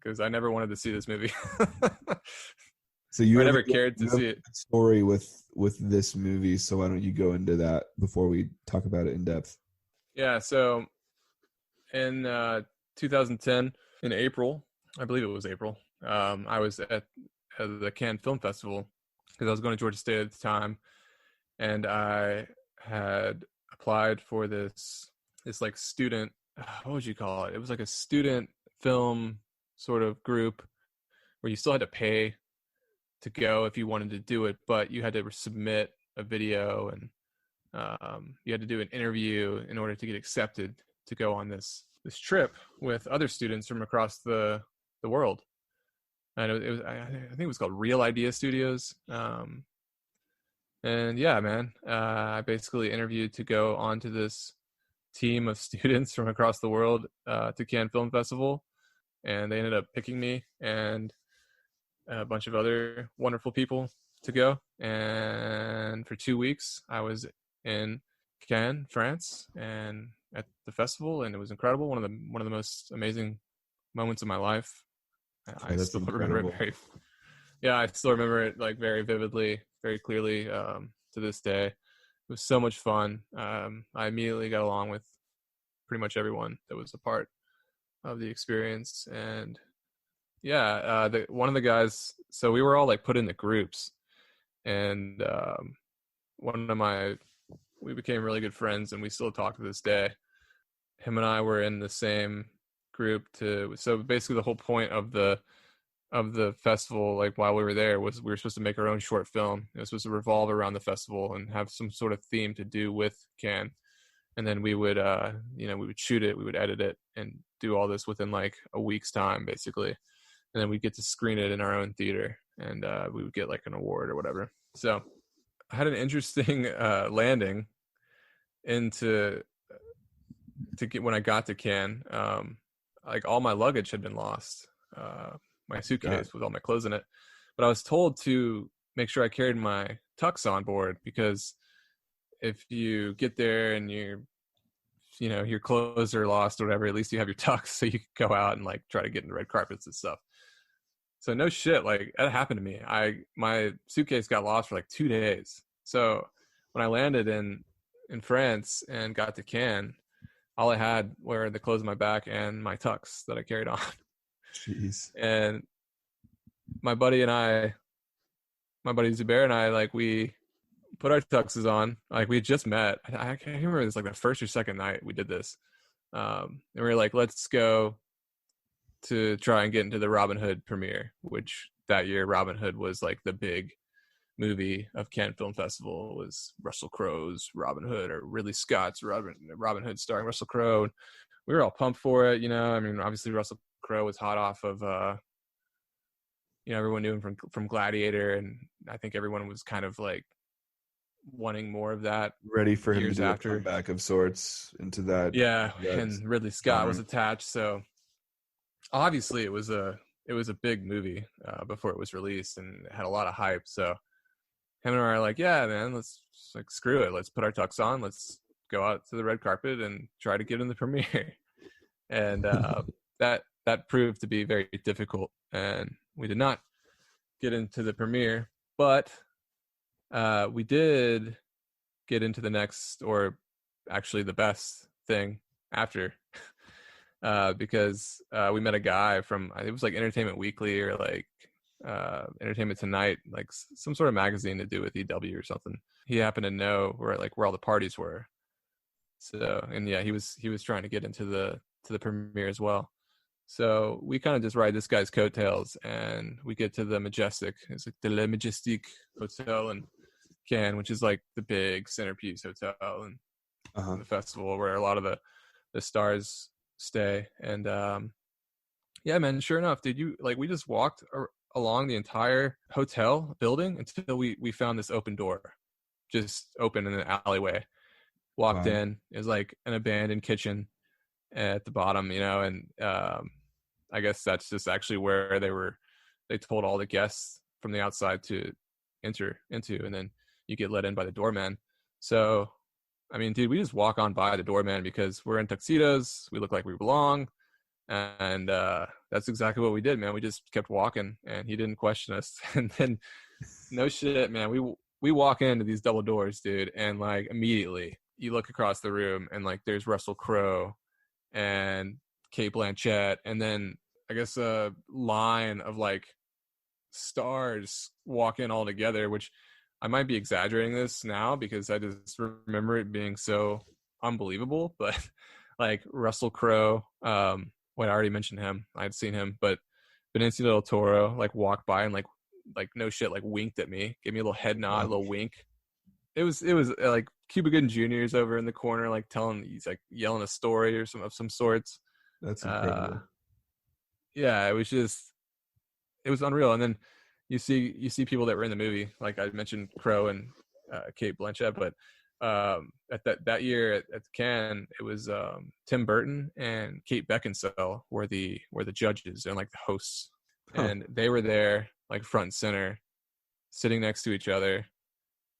because I never wanted to see this movie. So I never cared to see it. Story with this movie, so why don't you go into that before we talk about it in depth? Yeah, so in 2010, in April, I believe it was April, I was at the Cannes Film Festival because I was going to Georgia State at the time, and I had applied for this like student, what would you call it? It was like a student film sort of group where you still had to pay to go if you wanted to do it, but you had to submit a video and you had to do an interview in order to get accepted to go on this trip with other students from across the world. And it was I think it was called Real Idea Studios. And yeah, man, I basically interviewed to go onto this team of students from across the world to Cannes Film Festival, and they ended up picking me and a bunch of other wonderful people to go. And for 2 weeks, I was in Cannes, France, and at the festival, and it was incredible. One of the most amazing moments of my life. I still remember it I still remember it like very vividly, very clearly to this day. It was so much fun. I immediately got along with pretty much everyone that was a part of the experience. And yeah, one of the guys, so we were all like put into groups, and we became really good friends, and we still talk to this day. Him and I were in the same group so basically the whole point of the festival, like while we were there, was we were supposed to make our own short film. It was supposed to revolve around the festival and have some sort of theme to do with Cannes. And then we would we would shoot it, we would edit it, and do all this within like a week's time, basically. And then we'd get to screen it in our own theater, and we would get like an award or whatever. So I had an interesting landing into to get when I got to Cannes. Like all my luggage had been lost, my suitcase with all my clothes in it. But I was told to make sure I carried my tux on board, because if you get there and your clothes are lost or whatever, at least you have your tux so you can go out and like try to get in the red carpets and stuff. So no shit, like that happened to me. My suitcase got lost for like 2 days. So when I landed in France and got to Cannes, all I had were the clothes on my back and my tux that I carried on. Jeez. And my buddy Zubair and I, like we put our tuxes on. Like, we had just met. I can't remember, it was like the first or second night we did this. And we were like, let's go to try and get into the Robin Hood premiere, which that year Robin Hood was like the big movie of Cannes Film Festival. It was Russell Crowe's Robin Hood, or Ridley Scott's Robin Hood starring Russell Crowe. We were all pumped for it, you know. I mean, obviously Russell Crowe was hot off of you know, everyone knew him from Gladiator, and I think everyone was kind of like wanting more of that. Ready for him to do after. a comeback of sorts into that. Yeah, and Ridley Scott genre. was attached, so obviously it was a big movie before it was released, and it had a lot of hype. So him and I are like, yeah, man, let's like screw it. Let's put our tux on. Let's go out to the red carpet and try to get in the premiere. And that proved to be very difficult, and we did not get into the premiere, but we did get into the next, or actually the best thing after, because we met a guy from, it was like Entertainment Weekly or like Entertainment Tonight, like some sort of magazine to do with EW or something. He happened to know where all the parties were. So, and yeah, he was trying to get into the premiere as well. So we kind of just ride this guy's coattails, and we get to the Majestic. It's like the Le Majestic Hotel in Cannes, which is like the big centerpiece hotel and the festival where a lot of the stars stay. And yeah, man, sure enough, dude, we just walked along the entire hotel building until we found this open door, just open in an alleyway. Walked in, it was like an abandoned kitchen at the bottom, you know, and I guess that's just actually where they told all the guests from the outside to enter into, and then you get let in by the doorman. So, I mean, dude, we just walk on by the doorman because we're in tuxedos, we look like we belong, and that's exactly what we did, man. We just kept walking, and he didn't question us. And then, no shit, man, we walk into these double doors, dude, and like immediately you look across the room, and like there's Russell Crowe and Kate Blanchett, and then I guess a line of like stars walk in all together, which I might be exaggerating this now because I just remember it being so unbelievable. But like Russell Crowe, I already mentioned him. I'd seen him, but Benicio del Toro like walked by and like no shit, like winked at me, gave me a little head nod, a little wink. It was like Cuba Gooding Jr. is over in the corner, like he's like yelling a story or of some sorts. That's incredible. Yeah, it was unreal. And then you see people that were in the movie, like I mentioned Crowe and Kate Blanchett, but at that year at Cannes, it was Tim Burton and Kate Beckinsale were the judges and like the hosts, and they were there like front and center, sitting next to each other.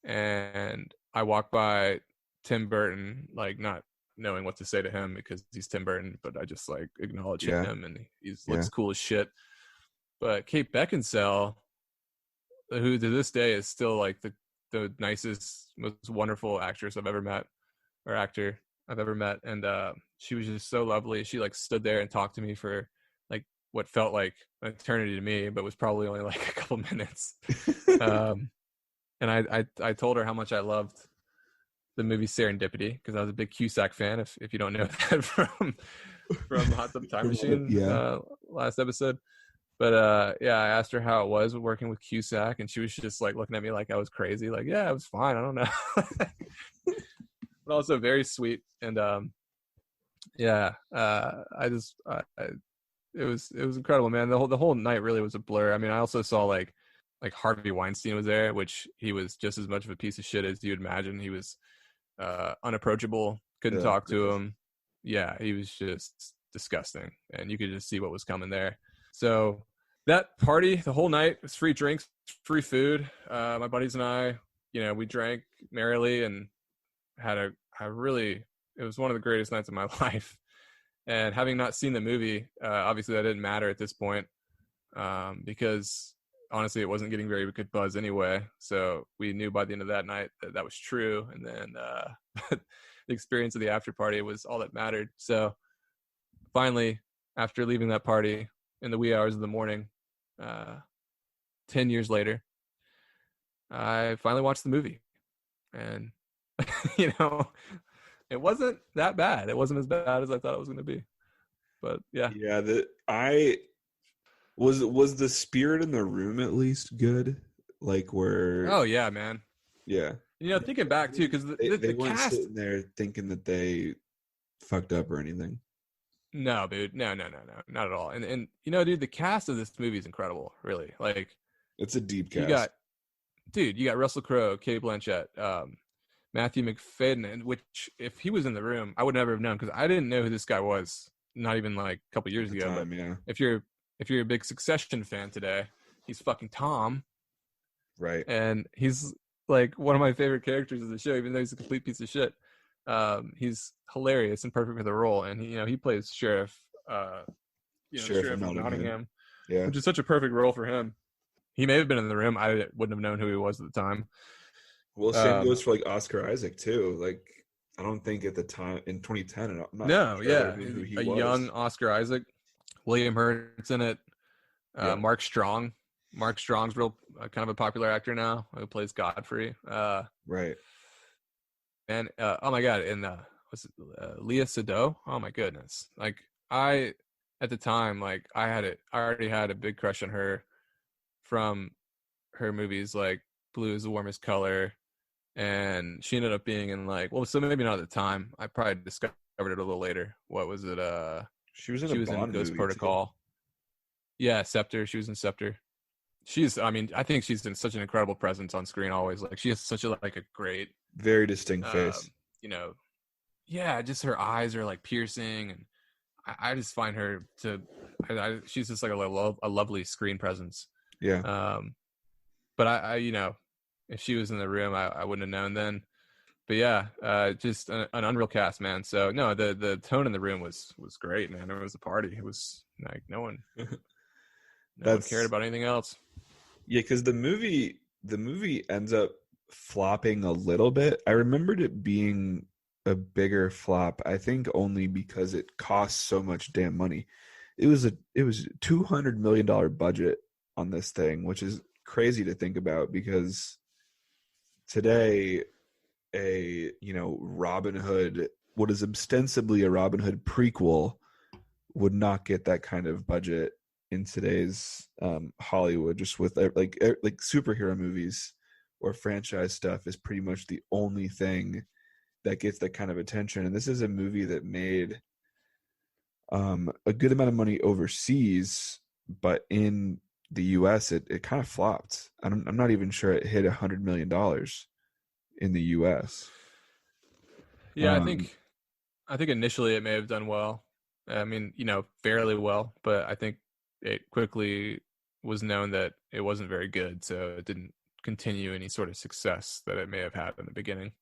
And I walked by Tim Burton, like not knowing what to say to him because he's Tim Burton, but I just like acknowledged him, and he looks cool as shit. But Kate Beckinsale, who to this day is still like the nicest, most wonderful actress I've ever met, or actor I've ever met, and she was just so lovely. She like stood there and talked to me for like what felt like an eternity to me, but was probably only like a couple minutes. And I told her how much I loved the movie Serendipity, because I was a big Cusack fan, if you don't know that from Hot Tub Time Machine last episode. But yeah, I asked her how it was working with Cusack, and she was just like looking at me like I was crazy. Like, yeah, it was fine. I don't know. But also very sweet. And yeah, it was incredible, man. The whole night really was a blur. I mean, I also saw like Harvey Weinstein was there, which he was just as much of a piece of shit as you'd imagine. He was unapproachable, couldn't talk to him. Yeah, he was just disgusting, and you could just see what was coming there. So that party, the whole night, was free drinks, free food. My buddies and I, you know, we drank merrily and had it was one of the greatest nights of my life. And having not seen the movie, obviously that didn't matter at this point, because honestly, it wasn't getting very good buzz anyway. So we knew by the end of that night that was true. And then the experience of the after party was all that mattered. So finally, after leaving that party in the wee hours of the morning, 10 years later, I finally watched the movie. and you know, it wasn't that bad. It wasn't as bad as I thought it was going to be. But yeah, was the spirit in the room at least good? Like where? oh yeah, man. Yeah. You know, thinking back too, because They the weren't cast. sitting there thinking that they fucked up or anything. No, dude, no, not at all. And you know, dude, the cast of this movie is incredible. Really, like It's a deep cast. you got Russell Crowe, Cate Blanchett, Matthew McFadden, and which if he was in the room, I would never have known because I didn't know who this guy was. Not even like a couple years ago. Time, yeah. If you're a big Succession fan today, he's fucking Tom, Right. and he's like one of my favorite characters of the show, even though he's a complete piece of shit. He's hilarious and perfect for the role, and he plays Sheriff of Nottingham, Yeah. which is such a perfect role for him. He may have been in the room. I wouldn't have known who he was at the time. Well, same goes for like Oscar Isaac too. Like I don't think at the time in 2010. I'm not No, sure yeah, who he a was. young Oscar Isaac, William Hurt's in it. Yeah. Mark Strong. Mark Strong's real kind of a popular actor now who plays Godfrey. Right. And oh my god, and Leah Sado. Oh my goodness! Like at the time, like I already had a big crush on her from her movies like Blue is the Warmest Color, and she ended up being in so maybe not at the time. I probably discovered it a little later. What was it? She was in Ghost movie Protocol. Too. Yeah, Scepter. She was in Scepter. I think she's been such an incredible presence on screen always. Like she has such a great, very distinct face. You know, yeah, just her eyes are like piercing, and I just find her she's just like a lovely screen presence. Yeah. But I if she was in the room, I wouldn't have known then. But yeah, just an unreal cast, man. So no, the tone in the room was great, man. It was a party. It was like no one cared about anything else. Yeah, because the movie ends up flopping a little bit. I remembered it being a bigger flop. I think only because it costs so much damn money. It was $200 million budget on this thing, which is crazy to think about because today Robin Hood, what is ostensibly a Robin Hood prequel, would not get that kind of budget in today's Hollywood. Just with like superhero movies or franchise stuff is pretty much the only thing that gets that kind of attention. And this is a movie that made a good amount of money overseas, but in the US it kind of flopped. I'm not even sure it hit $100 million in the US. Yeah, I think initially it may have done well. I mean, fairly well, but I think it quickly was known that it wasn't very good, so it didn't continue any sort of success that it may have had in the beginning.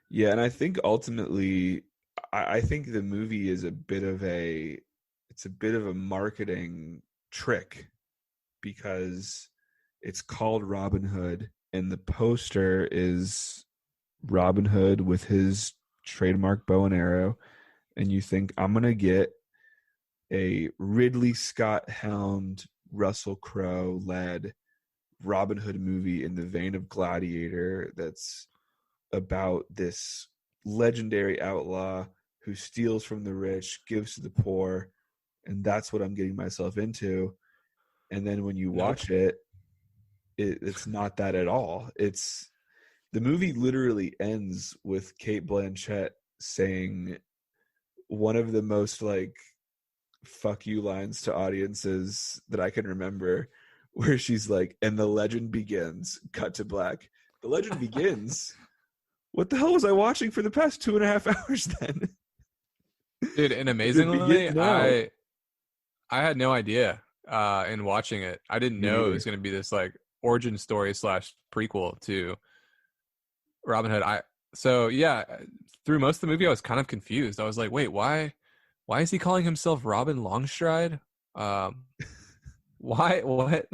Yeah, and I think ultimately, I think the movie is a bit of a marketing trick because it's called Robin Hood, and the poster is Robin Hood with his trademark bow and arrow, and you think I'm gonna get a Ridley Scott helmed, Russell Crowe led Robin Hood movie in the vein of Gladiator that's about this legendary outlaw who steals from the rich, gives to the poor, and that's what I'm getting myself into. And then when you watch it's not that at all. It's the movie literally ends with Cate Blanchett saying one of the most fuck you lines to audiences that I can remember, where she's like, and the legend begins, cut to black. The legend begins. What the hell was I watching for the past 2.5 hours then? Dude, and amazingly, I had no idea in watching it. I didn't know it was going to be this origin story / prequel to Robin Hood. So yeah, through most of the movie I was kind of confused. I was like, wait, why is he calling himself Robin Longstride? Why? What?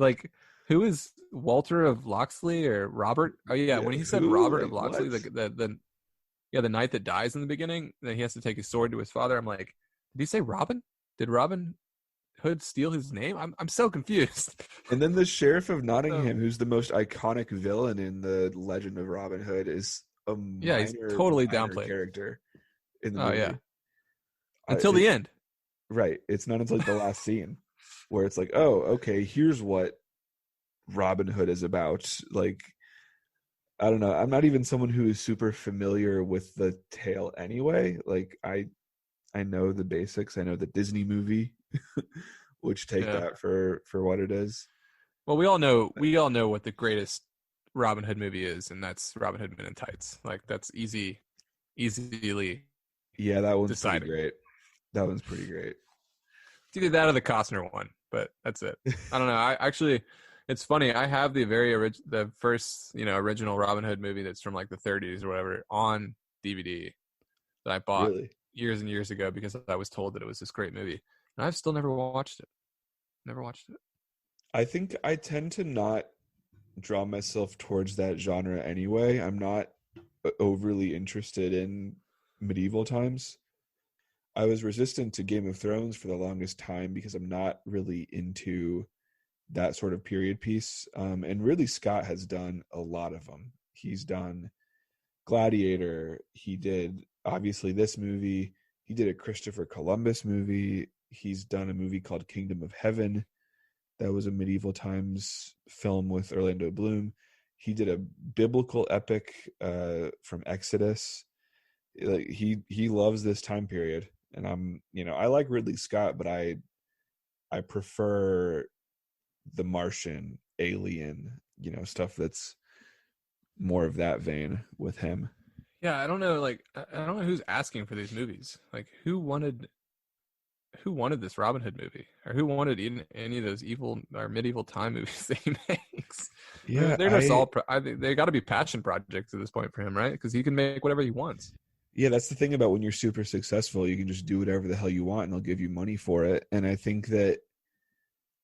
Who is Walter of Locksley or Robert? Oh yeah, when he said Robert of Locksley, the knight that dies in the beginning, then he has to take his sword to his father. I'm like, did he say Robin? Did Robin Hood steal his name? I'm so confused. And then the Sheriff of Nottingham, who's the most iconic villain in the Legend of Robin Hood, is a He's totally minor downplayed character in the Oh movie. yeah, until the end. Right. It's not until like the last scene where it's like, oh, okay, here's what Robin Hood is about. Like, I don't know. I'm not even someone who is super familiar with the tale anyway. Like, I know the basics. I know the Disney movie, which take that for what it is. Well, we all know what the greatest Robin Hood movie is, and that's Robin Hood Men in Tights. Like, that's easily. Yeah, that one's deciding. pretty great. That one's pretty great. It's either that or the Costner one, but that's it. I don't know. I actually, it's funny. I have the first original Robin Hood movie that's from like the 30s or whatever on DVD that I bought years and years ago because I was told that it was this great movie, and I've still never watched it. I think I tend to not draw myself towards that genre anyway. I'm not overly interested in medieval times. I was resistant to Game of Thrones for the longest time because I'm not really into that sort of period piece. And Ridley Scott has done a lot of them. He's done Gladiator. He did, obviously, this movie. He did a Christopher Columbus movie. He's done a movie called Kingdom of Heaven. That was a medieval times film with Orlando Bloom. He did a biblical epic from Exodus. Like, he loves this time period. And I like Ridley Scott, but I prefer the Martian, Alien, stuff that's more of that vein with him. Yeah, I don't know. Like, I don't know who's asking for these movies. Like, who wanted this Robin Hood movie, or who wanted any of those evil or medieval time movies that he makes? Yeah, they're just all. They got to be passion projects at this point for him, right? Because he can make whatever he wants. Yeah, that's the thing about when you're super successful, you can just do whatever the hell you want and they'll give you money for it. And I think that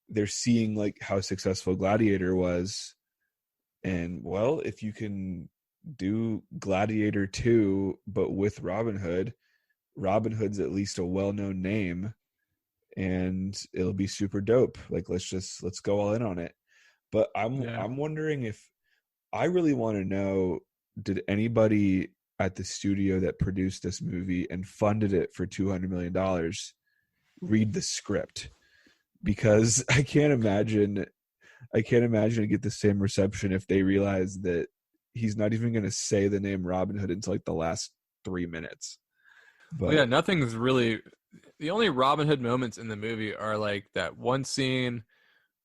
they're seeing like how successful Gladiator was. And well, if you can do Gladiator 2, but with Robin Hood's at least a well-known name and it'll be super dope. Like, let's go all in on it. But I'm wondering if I really want to know, did anybody at the studio that produced this movie and funded it for $200 million read the script? Because I can't imagine to get the same reception if they realize that he's not even going to say the name Robin Hood until like the last 3 minutes. But nothing's really. The only Robin Hood moments in the movie are like that one scene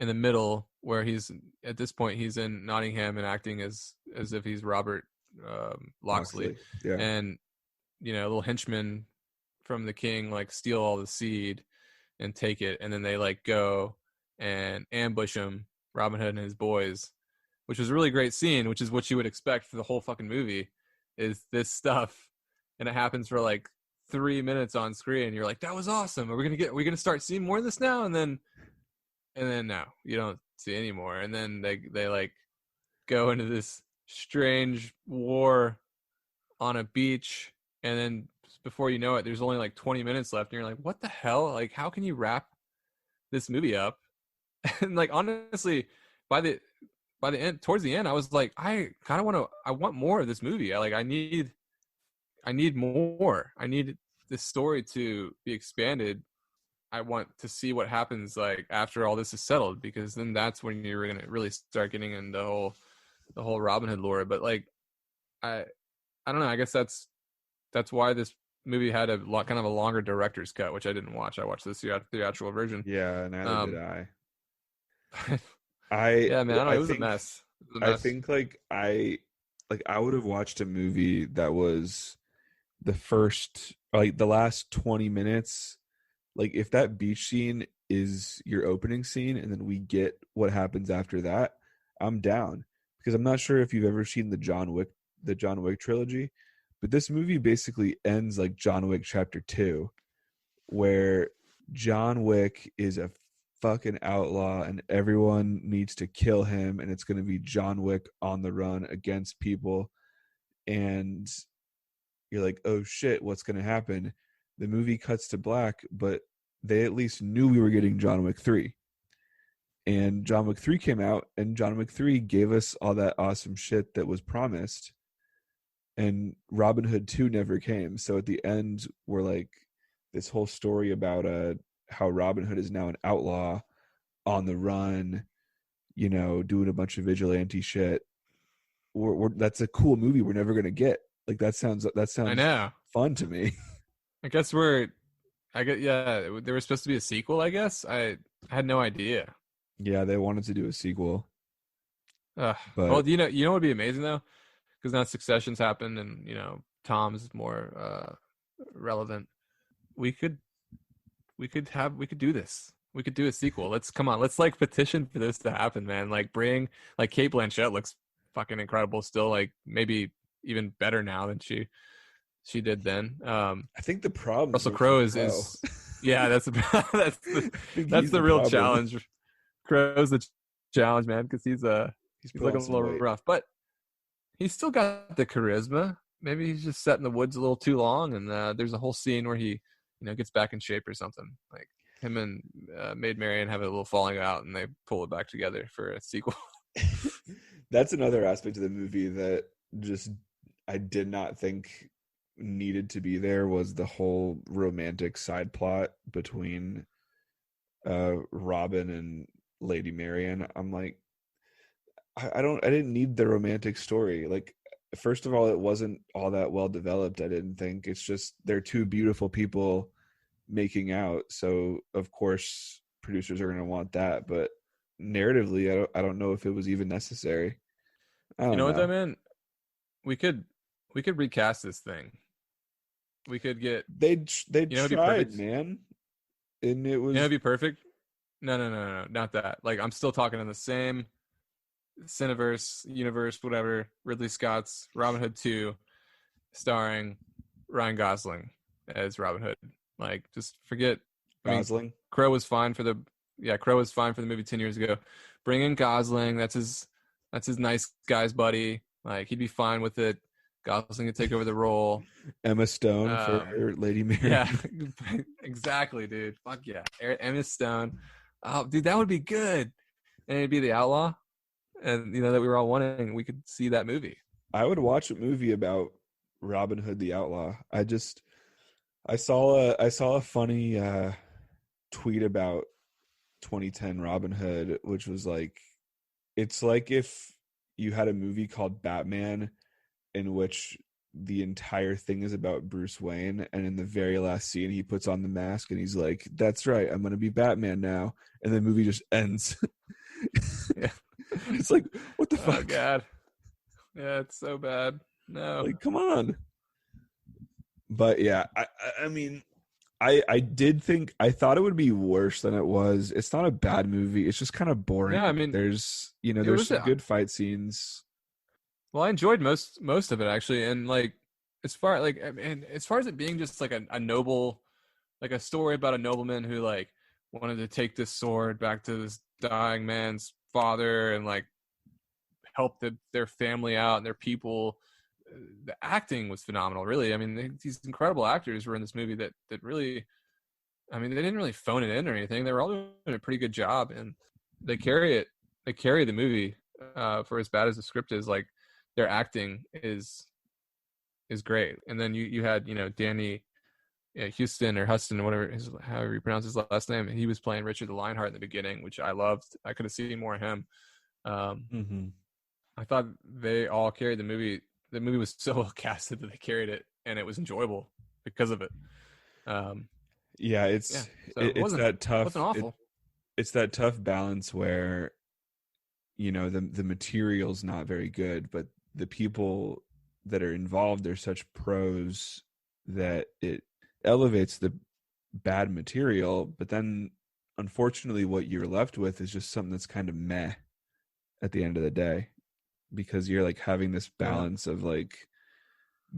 in the middle where he's at this point he's in Nottingham and acting as if he's Robert Locksley. Yeah. And little henchmen from the king like steal all the seed and take it, and then they like go and ambush him, Robin Hood and his boys, which was a really great scene, which is what you would expect for the whole fucking movie, is this stuff. And it happens for like 3 minutes on screen, and you're like, that was awesome. Are we gonna start seeing more of this now? And then no, you don't see any more. And then they like go into this strange war on a beach, and then before you know it, there's only like 20 minutes left, and you're like, what the hell? Like, how can you wrap this movie up? And like, honestly, by the end, towards the end, I was like, I want more of this movie. I need more. I need this story to be expanded. I want to see what happens like after all this is settled, because then that's when you're gonna really start getting into the whole Robin Hood lore. But like, I don't know. I guess that's why this movie had a lot, kind of a longer director's cut, which I didn't watch. I watched the theatrical version. Yeah, neither did I. Yeah, man, I don't know. It was a mess. I think I would have watched a movie that was the last 20 minutes. Like, if that beach scene is your opening scene and then we get what happens after that, I'm down. Because I'm not sure if you've ever seen the John Wick trilogy, but this movie basically ends like John Wick Chapter 2, where John Wick is a fucking outlaw and everyone needs to kill him, and it's going to be John Wick on the run against people. And you're like, oh shit, what's going to happen? The movie cuts to black, but they at least knew we were getting John Wick 3. And John Wick 3 came out, and John Wick 3 gave us all that awesome shit that was promised. And Robin Hood 2 never came. So at the end, we're like, this whole story about how Robin Hood is now an outlaw on the run, you know, doing a bunch of vigilante shit. That's a cool movie we're never gonna get. Like that sounds I know. fun to me. I guess yeah, there was supposed to be a sequel, I guess. I had no idea. Yeah, they wanted to do a sequel. But well, you know what would be amazing though? Because now Succession's happened and, you know, Tom's more relevant. We could do this. We could do a sequel. Let's like petition for this to happen, man. Like bring like Cate Blanchett looks fucking incredible still, like maybe even better now than she did then. I think the problem Russell Crowe is yeah, that's the real problem. challenge. Crowe's the challenge, man, because he's looking a little rough, but he's still got the charisma. Maybe he's just set in the woods a little too long, and there's a whole scene where he, you know, gets back in shape or something. Like him and Maid Marian have a little falling out, and they pull it back together for a sequel. That's another aspect of the movie that just I did not think needed to be there, was the whole romantic side plot between Robin and Lady Marian. I'm like, I didn't need the romantic story. Like, first of all, it wasn't all that well developed. I didn't think. It's just they're two beautiful people making out, so of course producers are going to want that. But narratively, I don't know if it was even necessary. You know what though, man? We could recast this thing. We could get they you know, tried, man, and it was, you know, it'd be perfect. No, not that. Like, I'm still talking in the same Cineverse universe, whatever. Ridley Scott's Robin Hood 2, starring Ryan Gosling as Robin Hood. Like, just forget Gosling. Crow was fine for the movie 10 years ago. Bring in Gosling. That's his nice guy's buddy. Like, he'd be fine with it. Gosling could take over the role. Emma Stone for Lady Mary. Yeah, exactly, dude. Fuck yeah, Emma Stone. Oh, dude, that would be good. And it'd be the outlaw, and you know that we were all wanting. We could see that movie. I would watch a movie about Robin Hood the Outlaw. I saw a funny tweet about 2010 Robin Hood, which was like, it's like if you had a movie called Batman, in which the entire thing is about Bruce Wayne, and in the very last scene he puts on the mask and he's like, that's right, I'm gonna be Batman now, and the movie just ends. Yeah. It's like, what the fuck? Oh god. Yeah, it's so bad. No, like, come on. But yeah, I mean, I did think, I thought it would be worse than it was. It's not a bad movie, it's just kind of boring. Yeah, I mean, there's some good fight scenes. Well, I enjoyed most of it actually, and like as far as it being just like a noble, like a story about a nobleman who like wanted to take this sword back to this dying man's father and like help their family out and their people. The acting was phenomenal, really. I mean, these incredible actors were in this movie that really, I mean, they didn't really phone it in or anything. They were all doing a pretty good job, and they carry it. They carry the movie for as bad as the script is. Like, their acting is great. And then you had, you know, Danny Houston or Huston or whatever, however you pronounce his last name. He was playing Richard the Lionheart in the beginning, which I loved. I could have seen more of him. I thought they all carried the movie. The movie was so well casted that they carried it, and it was enjoyable because of it. It's that tough. It wasn't awful. It's that tough balance where, you know, the material's not very good, but the people that are involved, they're such pros that it elevates the bad material. But then, unfortunately, what you're left with is just something that's kind of meh at the end of the day, because you're like having this balance of like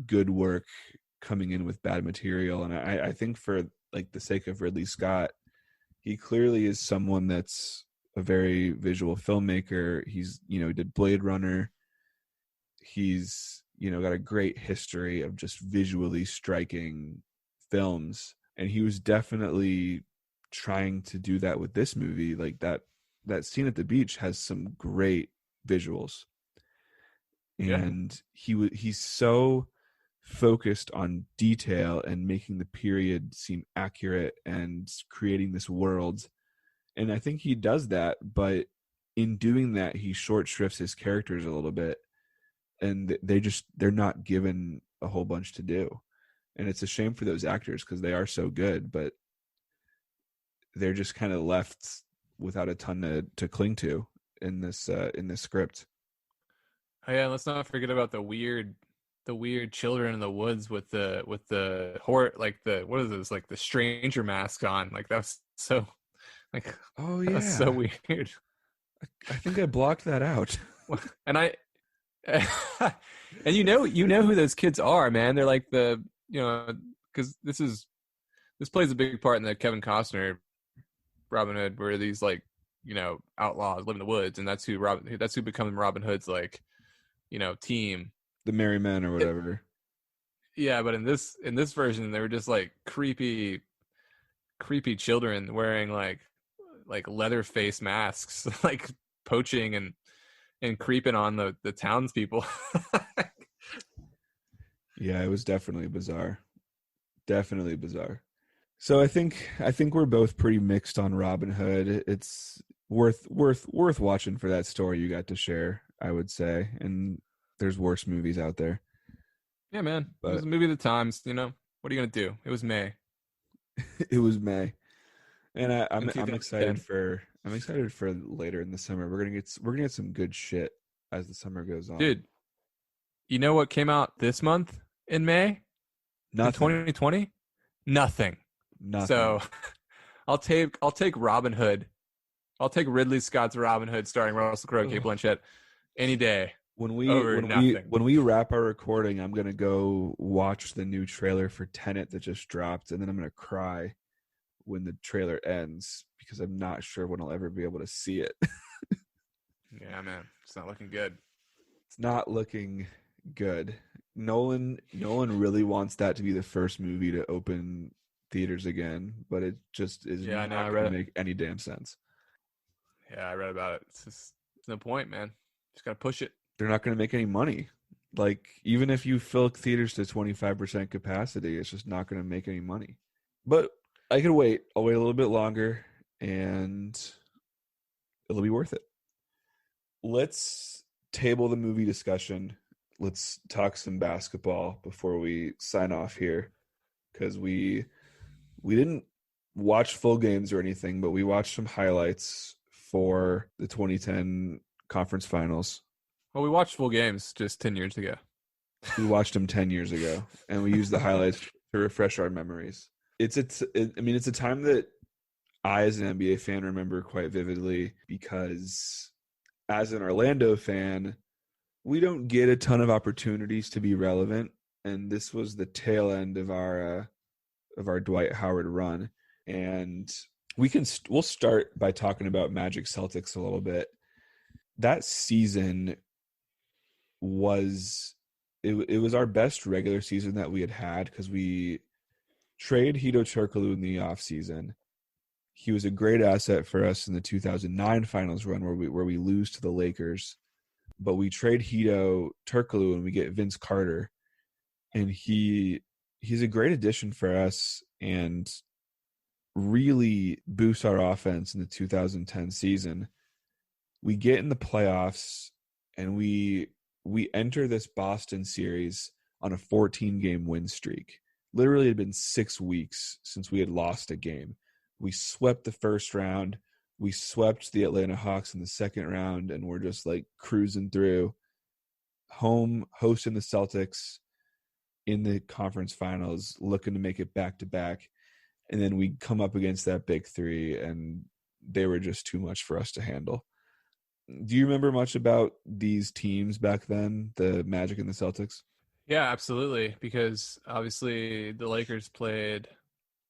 good work coming in with bad material. And I think for like the sake of Ridley Scott, he clearly is someone that's a very visual filmmaker. He's, you know, he did Blade Runner. He's, you know, got a great history of just visually striking films. And he was definitely trying to do that with this movie. Like that scene at the beach has some great visuals, and he's so focused on detail and making the period seem accurate and creating this world. And I think he does that, but in doing that, he short shrifts his characters a little bit, and they're not given a whole bunch to do. And it's a shame for those actors because they are so good, but they're just kind of left without a ton to cling to in this script. Oh yeah, let's not forget about the weird children in the woods with the horror, like the, what is this, like the stranger mask on. Like that's so, like, oh yeah, that's so weird. I think I blocked that out. And and you know who those kids are, man. They're like because this plays a big part in the Kevin Costner Robin Hood, where these like, outlaws live in the woods, and that's who becomes Robin Hood's like, team, the Merry Men or whatever. Yeah, but in this version, they were just like creepy children wearing like leather face masks, like poaching and creeping on the townspeople. Yeah, it was definitely bizarre. Definitely bizarre. So I think we're both pretty mixed on Robin Hood. It's worth watching for that story you got to share, I would say. And there's worse movies out there. Yeah, man. It was a movie of the times, What are you gonna do? It was May. It was May. And I'm excited for later in the summer. We're gonna get some good shit as the summer goes on. Dude, you know what came out this month in May? Nothing. In 2020? Nothing. So I'll take Robin Hood. I'll take Ridley Scott's Robin Hood starring Russell Crowe, Cate Blanchett any day. When we wrap our recording, I'm gonna go watch the new trailer for Tenet that just dropped, and then I'm gonna cry when the trailer ends because I'm not sure when I'll ever be able to see it. Yeah, man, it's not looking good. It's not looking good. Nolan really wants that to be the first movie to open theaters again, but it just is not going to make any damn sense. Yeah, I read about it. It's no point, man. Just got to push it. They're not going to make any money. Like, even if you fill theaters to 25% capacity, it's just not going to make any money. But I can wait. I'll wait a little bit longer, and it'll be worth it. Let's table the movie discussion. Let's talk some basketball before we sign off here, because we didn't watch full games or anything, but we watched some highlights for the 2010 conference finals. Well, we watched full games just 10 years ago. We watched them 10 years ago, and we used the highlights to refresh our memories. It's a time that I, as an NBA fan, remember quite vividly, because as an Orlando fan, we don't get a ton of opportunities to be relevant, and this was the tail end of our Dwight Howard run. And we'll start by talking about Magic Celtics a little bit. That season was our best regular season that we had because we traded Hito Turkoglu in the offseason. He was a great asset for us in the 2009 finals run where we lose to the Lakers. But we trade Hito Turkoglu and we get Vince Carter. And he's a great addition for us and really boosts our offense in the 2010 season. We get in the playoffs and we enter this Boston series on a 14-game win streak. Literally, it had been 6 weeks since we had lost a game. We swept the first round. We swept the Atlanta Hawks in the second round, and we're just like cruising through. Home, hosting the Celtics in the conference finals, looking to make it back-to-back. And then we come up against that big three, and they were just too much for us to handle. Do you remember much about these teams back then, the Magic and the Celtics? Yeah, absolutely, because obviously the Lakers played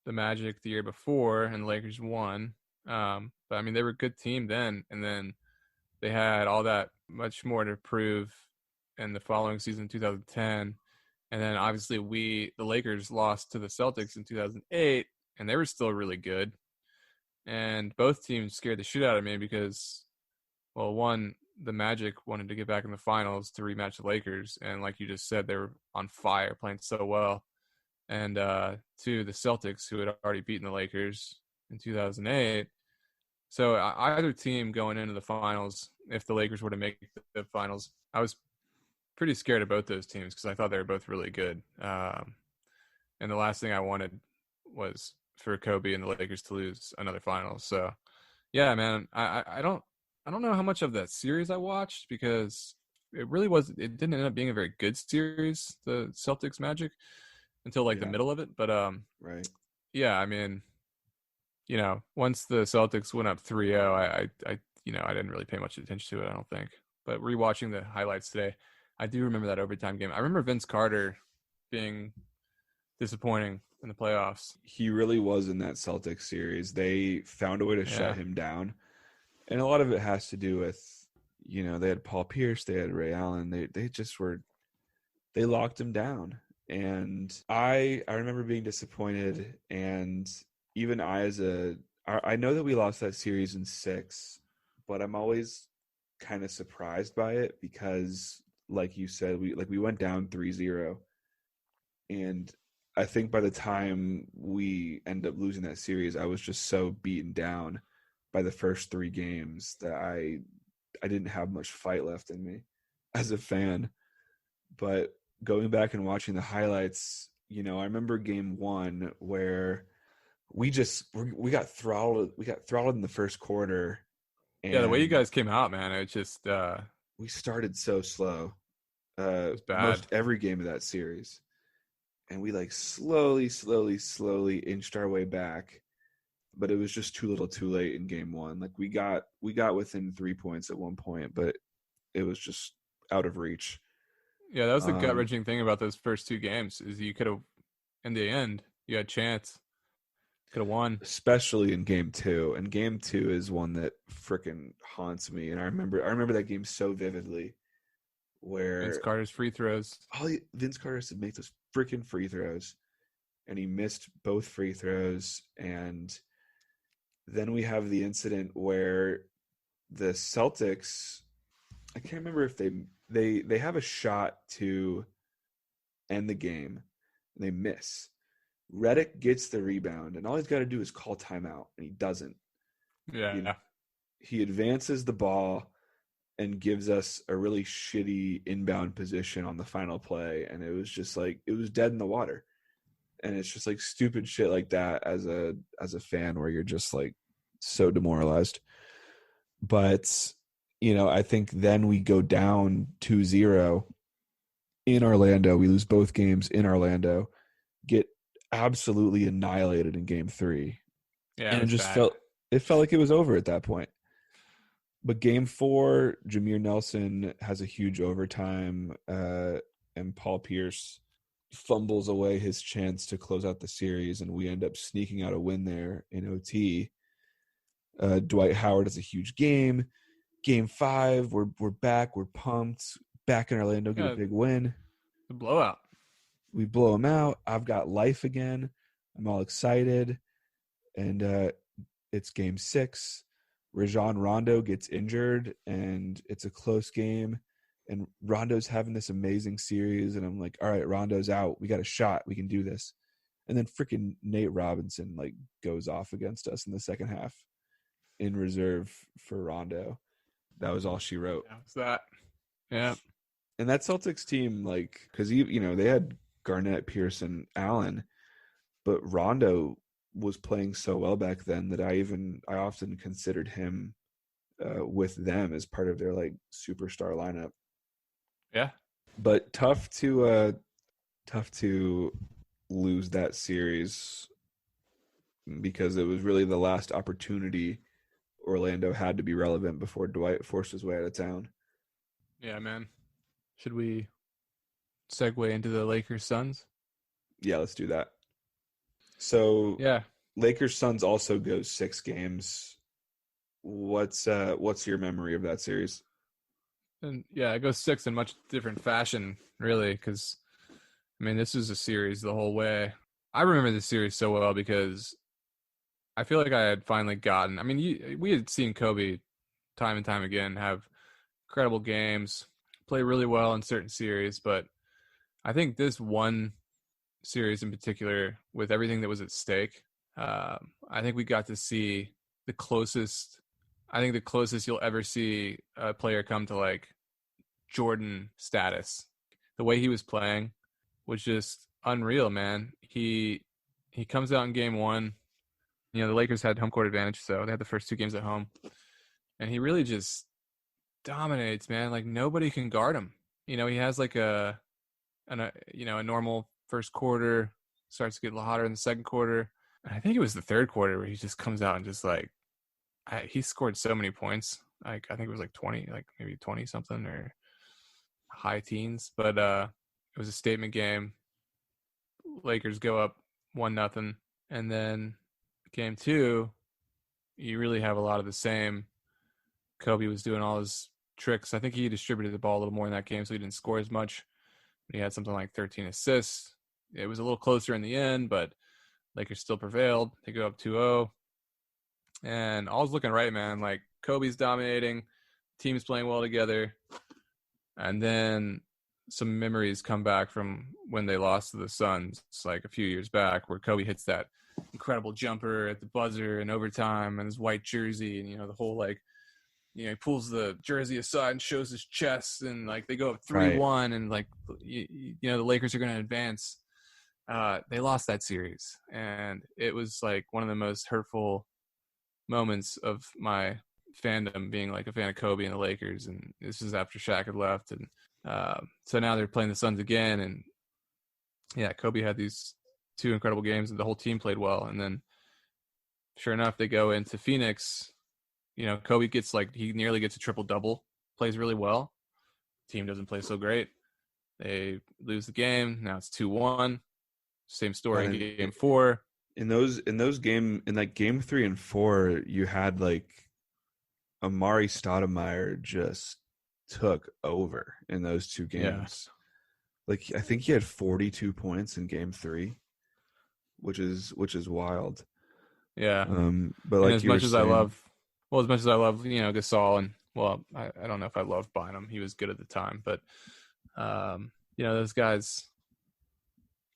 the Magic the year before, and the Lakers won. But, I mean, they were a good team then, and then they had all that much more to prove in the following season, 2010. And then, obviously, the Lakers lost to the Celtics in 2008, and they were still really good. and both teams scared the shit out of me because, well, one, the Magic wanted to get back in the finals to rematch the Lakers, and like you just said, they were on fire, playing so well. And two, the Celtics, who had already beaten the Lakers in 2008. So either team going into the finals, if the Lakers were to make the finals, I was pretty scared of both those teams because I thought they were both really good. And the last thing I wanted was for Kobe and the Lakers to lose another final. So, yeah, man, I don't know how much of that series I watched because it didn't end up being a very good series, the Celtics Magic, until like the middle of it. But right. Yeah, I mean, once the Celtics went up 3-0, I didn't really pay much attention to it, I don't think. But rewatching the highlights today, I do remember that overtime game. I remember Vince Carter being disappointing in the playoffs. He really was in that Celtics series. They found a way to shut him down. And a lot of it has to do with, they had Paul Pierce, they had Ray Allen. They locked him down. And I remember being disappointed, and even I know that we lost that series in 6, but I'm always kind of surprised by it because, like you said, we went down 3-0, and I think by the time we end up losing that series, I was just so beaten down by the first 3 games that I didn't have much fight left in me as a fan. But going back and watching the highlights, I remember game 1 where we got throttled. We got throttled in the first quarter. And the way you guys came out, man, it just we started so slow. It was bad. Most every game of that series, and we slowly inched our way back. But it was just too little, too late in game 1. We got within 3 points at one point, but it was just out of reach. Yeah, that was the gut-wrenching thing about those first 2 games is you could have, in the end, you had a chance. Could have won. Especially in game 2. And game 2 is one that freaking haunts me. And I remember that game so vividly where Vince Carter's free throws. Vince Carter has to make those freaking free throws. And he missed both free throws. And then we have the incident where the Celtics, I can't remember if they have a shot to end the game, and they miss. Redick gets the rebound, and all he's got to do is call timeout, and he doesn't. Yeah. He advances the ball and gives us a really shitty inbound position on the final play, and it was just it was dead in the water. And it's just stupid shit like that as a fan where you're just so demoralized. But I think then we go down 2-0 in Orlando. We lose both games in Orlando, get absolutely annihilated in game 3. Yeah, and it felt like it was over at that point. But game 4, Jameer Nelson has a huge overtime, and Paul Pierce fumbles away his chance to close out the series, and we end up sneaking out a win there in OT. Dwight Howard has a huge game. Game 5, we're back. We're pumped. Back in Orlando, get a big win. The blowout. We blow them out. I've got life again. I'm all excited. And it's game 6. Rajon Rondo gets injured, and it's a close game. And Rondo's having this amazing series, and I'm like, all right, Rondo's out. We got a shot. We can do this. And then freaking Nate Robinson goes off against us in the second half in reserve for Rondo. That was all she wrote. That was that. Yeah. And that Celtics team, because they had Garnett, Pearson, Allen, but Rondo was playing so well back then that I often considered him with them as part of their superstar lineup. Yeah. But tough to lose that series because it was really the last opportunity Orlando had to be relevant before Dwight forced his way out of town. Yeah, man. Should we segue into the Lakers Suns? Yeah, let's do that. So yeah, Lakers Suns also goes 6 games. What's your memory of that series? And yeah, it goes 6 in much different fashion, really, because this is a series the whole way. I remember this series so well because I feel like I had finally gotten. I mean, we had seen Kobe time and time again have incredible games, play really well in certain series, but I think this one series in particular, with everything that was at stake, I think we got to see the closest. I think the closest you'll ever see a player come to like Jordan status. The way he was playing was just unreal, man. He comes out in game one. You know, the Lakers had home court advantage, so they had the first 2 games at home, and he really just dominates, man. Like nobody can guard him. You know, he has like a normal first quarter, starts to get a little hotter in the second quarter. And I think it was the third quarter where he just comes out and just like he scored so many points. Like I think it was like 20, like maybe 20 something or high teens. But it was a statement game. Lakers go up 1-0, and then game 2, you really have a lot of the same. Kobe was doing all his tricks. I think he distributed the ball a little more in that game, so he didn't score as much. He had something like 13 assists. It was a little closer in the end, but Lakers still prevailed. They go up 2-0. And all's looking right, man. Like, Kobe's dominating. Team's playing well together. And then some memories come back from when they lost to the Suns, like a few years back, where Kobe hits that incredible jumper at the buzzer in overtime and his white jersey. And, you know, the whole, like, you know, he pulls the jersey aside and shows his chest, and like they go up 3-1, and like you know the Lakers are going to advance. They lost that series, and it was like one of the most hurtful moments of my fandom, being like a fan of Kobe and the Lakers. And this is after Shaq had left, and so now they're playing the Suns again, and yeah, Kobe had these 2 incredible games, and the whole team played well. And then, sure enough, they go into Phoenix. You know, Kobe gets he nearly gets a triple-double, plays really well. Team doesn't play so great. They lose the game. Now it's 2-1. Same story in game 4. In game 3 and 4, you had like Amari Stoudemire just took over in those 2 games. Yeah. Like I think he had 42 points in game 3, which is wild. Yeah. But like as much as I love, you know, Gasol, and well, I don't know if I love Bynum. He was good at the time, but you know, those guys,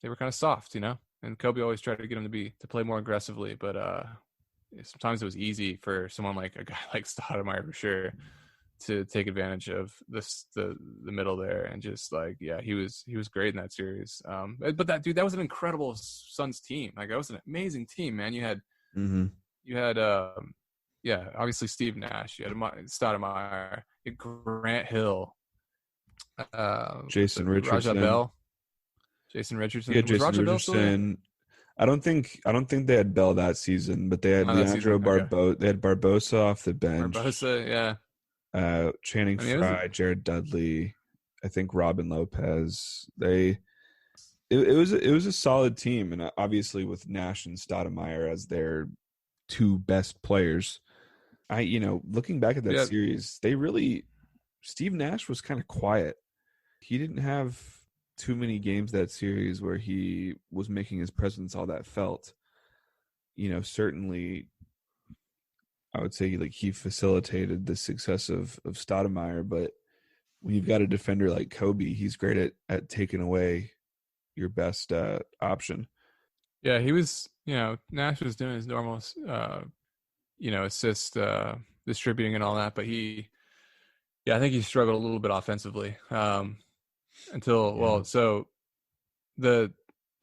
they were kind of soft, you know. And Kobe always tried to get him to play more aggressively, but sometimes it was easy for someone like a guy like Stoudemire, for sure, to take advantage of the middle there, and just like, yeah, he was great in that series. But that was an incredible Suns team. Like, that was an amazing team, man. You had obviously Steve Nash, you had Stoudemire, you had Grant Hill, Jason Richardson, Raja Bell, Jason Richardson. Yeah, Jason Richardson. I don't think they had Bell that season, but they had Leandro Barbosa. Okay. They had Barbosa off the bench. Barbosa, yeah. Channing Frye, Jared Dudley, I think Robin Lopez. It was a solid team, and obviously with Nash and Stoudemire as their 2 best players. Looking back at that series, Steve Nash was kind of quiet. He didn't have too many games that series where he was making his presence all that felt. You know, certainly I would say like he facilitated the success of Stoudemire, but when you've got a defender like Kobe, he's great at taking away your best option. Yeah, he was, you know, Nash was doing his normal assist distributing and all that, but I think he struggled a little bit offensively. So the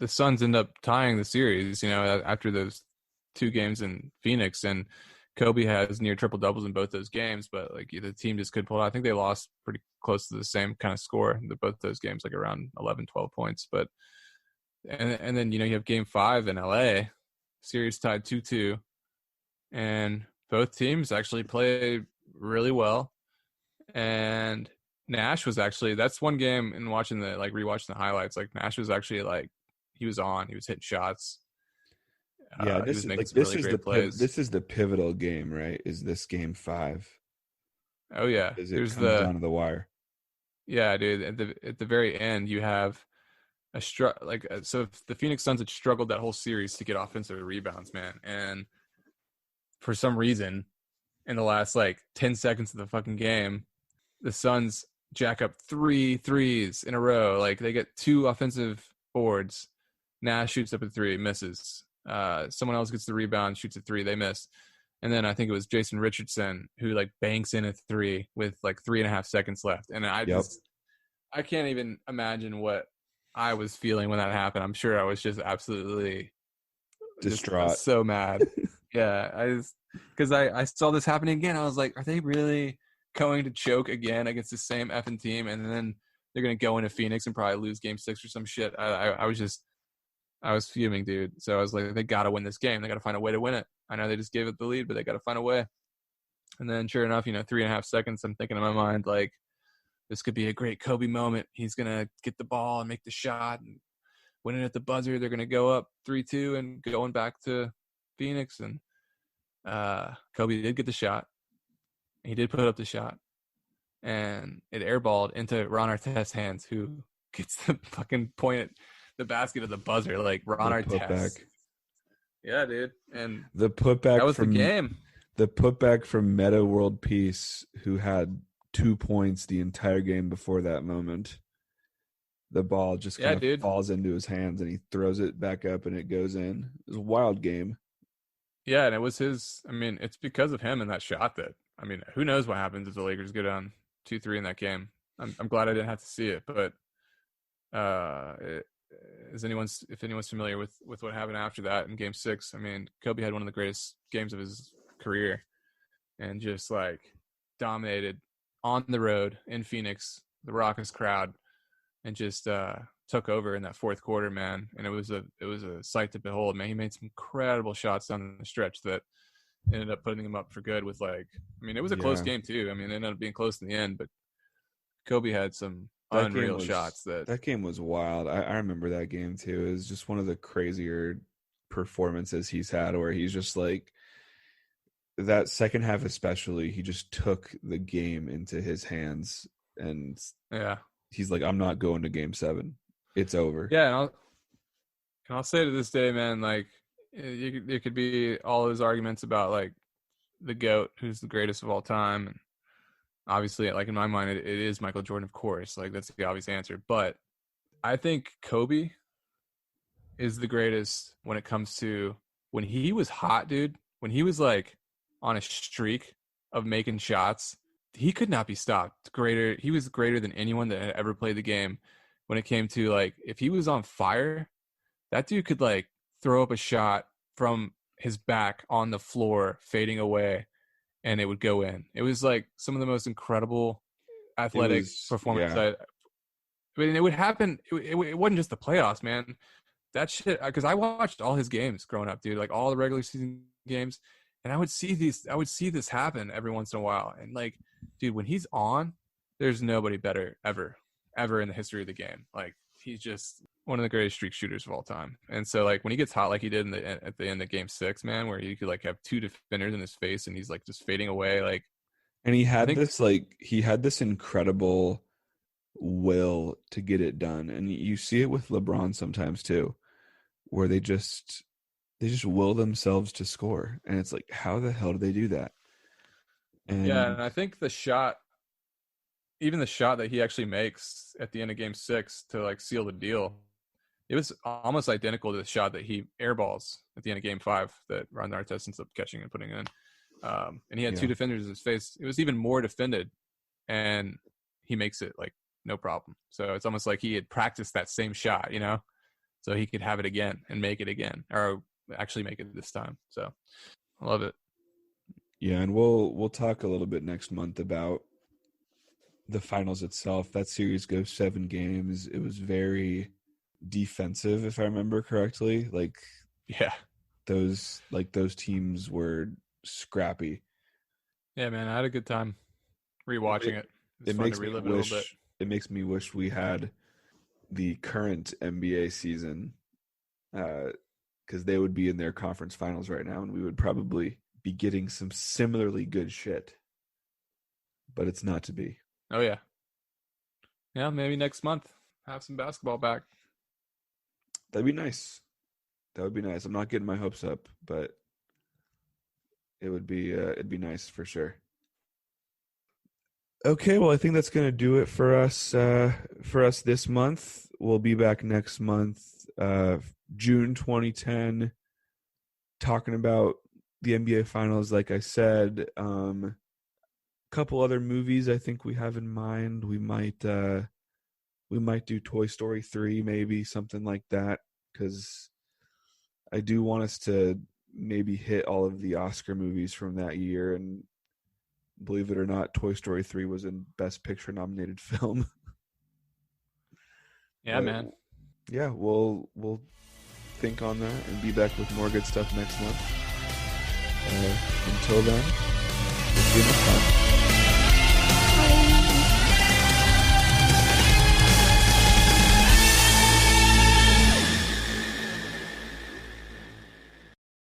Suns end up tying the series, you know, after those 2 games in Phoenix, and Kobe has near triple doubles in both those games, but like the team just couldn't pull it out. I think they lost pretty close to the same kind of score in both those games, like around 11, 12 points. But and then, you know, you have game 5 in LA, series tied 2-2, and both teams actually played really well. And Nash was actually, that's one game in rewatching the highlights, like Nash was actually like, he was hitting shots. Yeah, this is the pivotal game, right? Is this game 5? Oh yeah, it comes down to the wire. Yeah, dude. At the very end, you have so if the Phoenix Suns had struggled that whole series to get offensive rebounds, man, and for some reason, in the last like 10 seconds of the fucking game, the Suns jack up 3 threes in a row. Like they get 2 offensive boards. Nash shoots up a 3, misses. Someone else gets the rebound, shoots a 3, they miss. And then I think it was Jason Richardson who like banks in a 3 with like 3.5 seconds left. And I can't even imagine what I was feeling when that happened. I'm sure I was just absolutely distraught, so mad. Yeah, because I saw this happening again. I was like, are they really going to choke again against the same effing team? And then they're gonna go into Phoenix and probably lose Game 6 or some shit. I was fuming, dude. So I was like, they gotta win this game. They gotta find a way to win it. I know they just gave it the lead, but they gotta find a way. And then sure enough, 3.5 seconds, I'm thinking in my mind, like, this could be a great Kobe moment. He's gonna get the ball and make the shot and win it at the buzzer. They're gonna go up 3-2 and going back to Phoenix. And Kobe did get the shot. He did put up the shot, and it airballed into Ron Artest's hands, who gets the fucking point at the basket of the buzzer. Like Ron Artest. Yeah, dude. And the putback, that was from the game. The putback from Meta World Peace, who had 2 points the entire game before that moment. The ball just kind of falls into his hands, and he throws it back up, and it goes in. It was a wild game. Yeah, and it was his. I mean, it's because of him and that shot that. I mean, who knows what happens if the Lakers go down 2-3 in that game? I'm glad I didn't have to see it, but if anyone's familiar with what happened after that in Game 6, I mean, Kobe had one of the greatest games of his career, and just like dominated on the road in Phoenix, the raucous crowd, and just took over in that fourth quarter, man. And it was a sight to behold, man. He made some incredible shots down the stretch that ended up putting him up for good with it was a close game too. I mean, it ended up being close in the end, but Kobe had some unreal shots. That game was wild. I remember that game too. It was just one of the crazier performances he's had, where he's just like, that second half especially, he just took the game into his hands, and he's like, I'm not going to Game 7. It's over. Yeah, and I'll say to this day, man, like, there could be all those arguments about like the GOAT, who's the greatest of all time, and obviously, like in my mind, it is Michael Jordan, of course. Like that's the obvious answer. But I think Kobe is the greatest when it comes to when he was hot, dude. When he was like on a streak of making shots, he could not be stopped. He was greater than anyone that had ever played the game. When it came to like, if he was on fire, that dude could like throw up a shot from his back on the floor, fading away, and it would go in. It was like some of the most incredible athletic performance. Yeah. I mean, it would happen. It wasn't just the playoffs, man. That shit, because I watched all his games growing up, dude, like all the regular season games, and I would see this happen every once in a while. And like, dude, when he's on, there's nobody better ever in the history of the game. Like, he's just one of the greatest streak shooters of all time. And so like when he gets hot like he did at the end of Game 6, man, where he could like have 2 defenders in his face and he's like just fading away, like, and he had this incredible will to get it done. And you see it with LeBron sometimes too, where they just will themselves to score, and it's like, how the hell do they do that? And I think even the shot that he actually makes at the end of Game 6 to like seal the deal, it was almost identical to the shot that he airballs at the end of Game 5 that Ron Artest ends up catching and putting in. And he had 2 defenders in his face. It was even more defended, and he makes it like no problem. So it's almost like he had practiced that same shot, so he could have it again and make it again, or actually make it this time. So I love it. Yeah, and we'll talk a little bit next month about the finals itself. That series goes 7 games. It was very defensive, if I remember correctly. Like, yeah, those teams were scrappy. Yeah, man, I had a good time rewatching it. It makes me wish. It makes me wish we had the current NBA season, because they would be in their conference finals right now, and we would probably be getting some similarly good shit. But it's not to be. Oh yeah. Yeah, maybe next month have some basketball back. That'd be nice. I'm not getting my hopes up, but it'd be nice for sure. Okay, well, I think that's gonna do it for us this month. We'll be back next month, June 2010, talking about the NBA Finals. Like I said, couple other movies I think we have in mind. We might do Toy Story 3, maybe something like that, because I do want us to maybe hit all of the Oscar movies from that year. And believe it or not, Toy Story 3 was in Best Picture nominated film. Yeah, man. Yeah, we'll think on that and be back with more good stuff next month. Until then, we'll see you next time.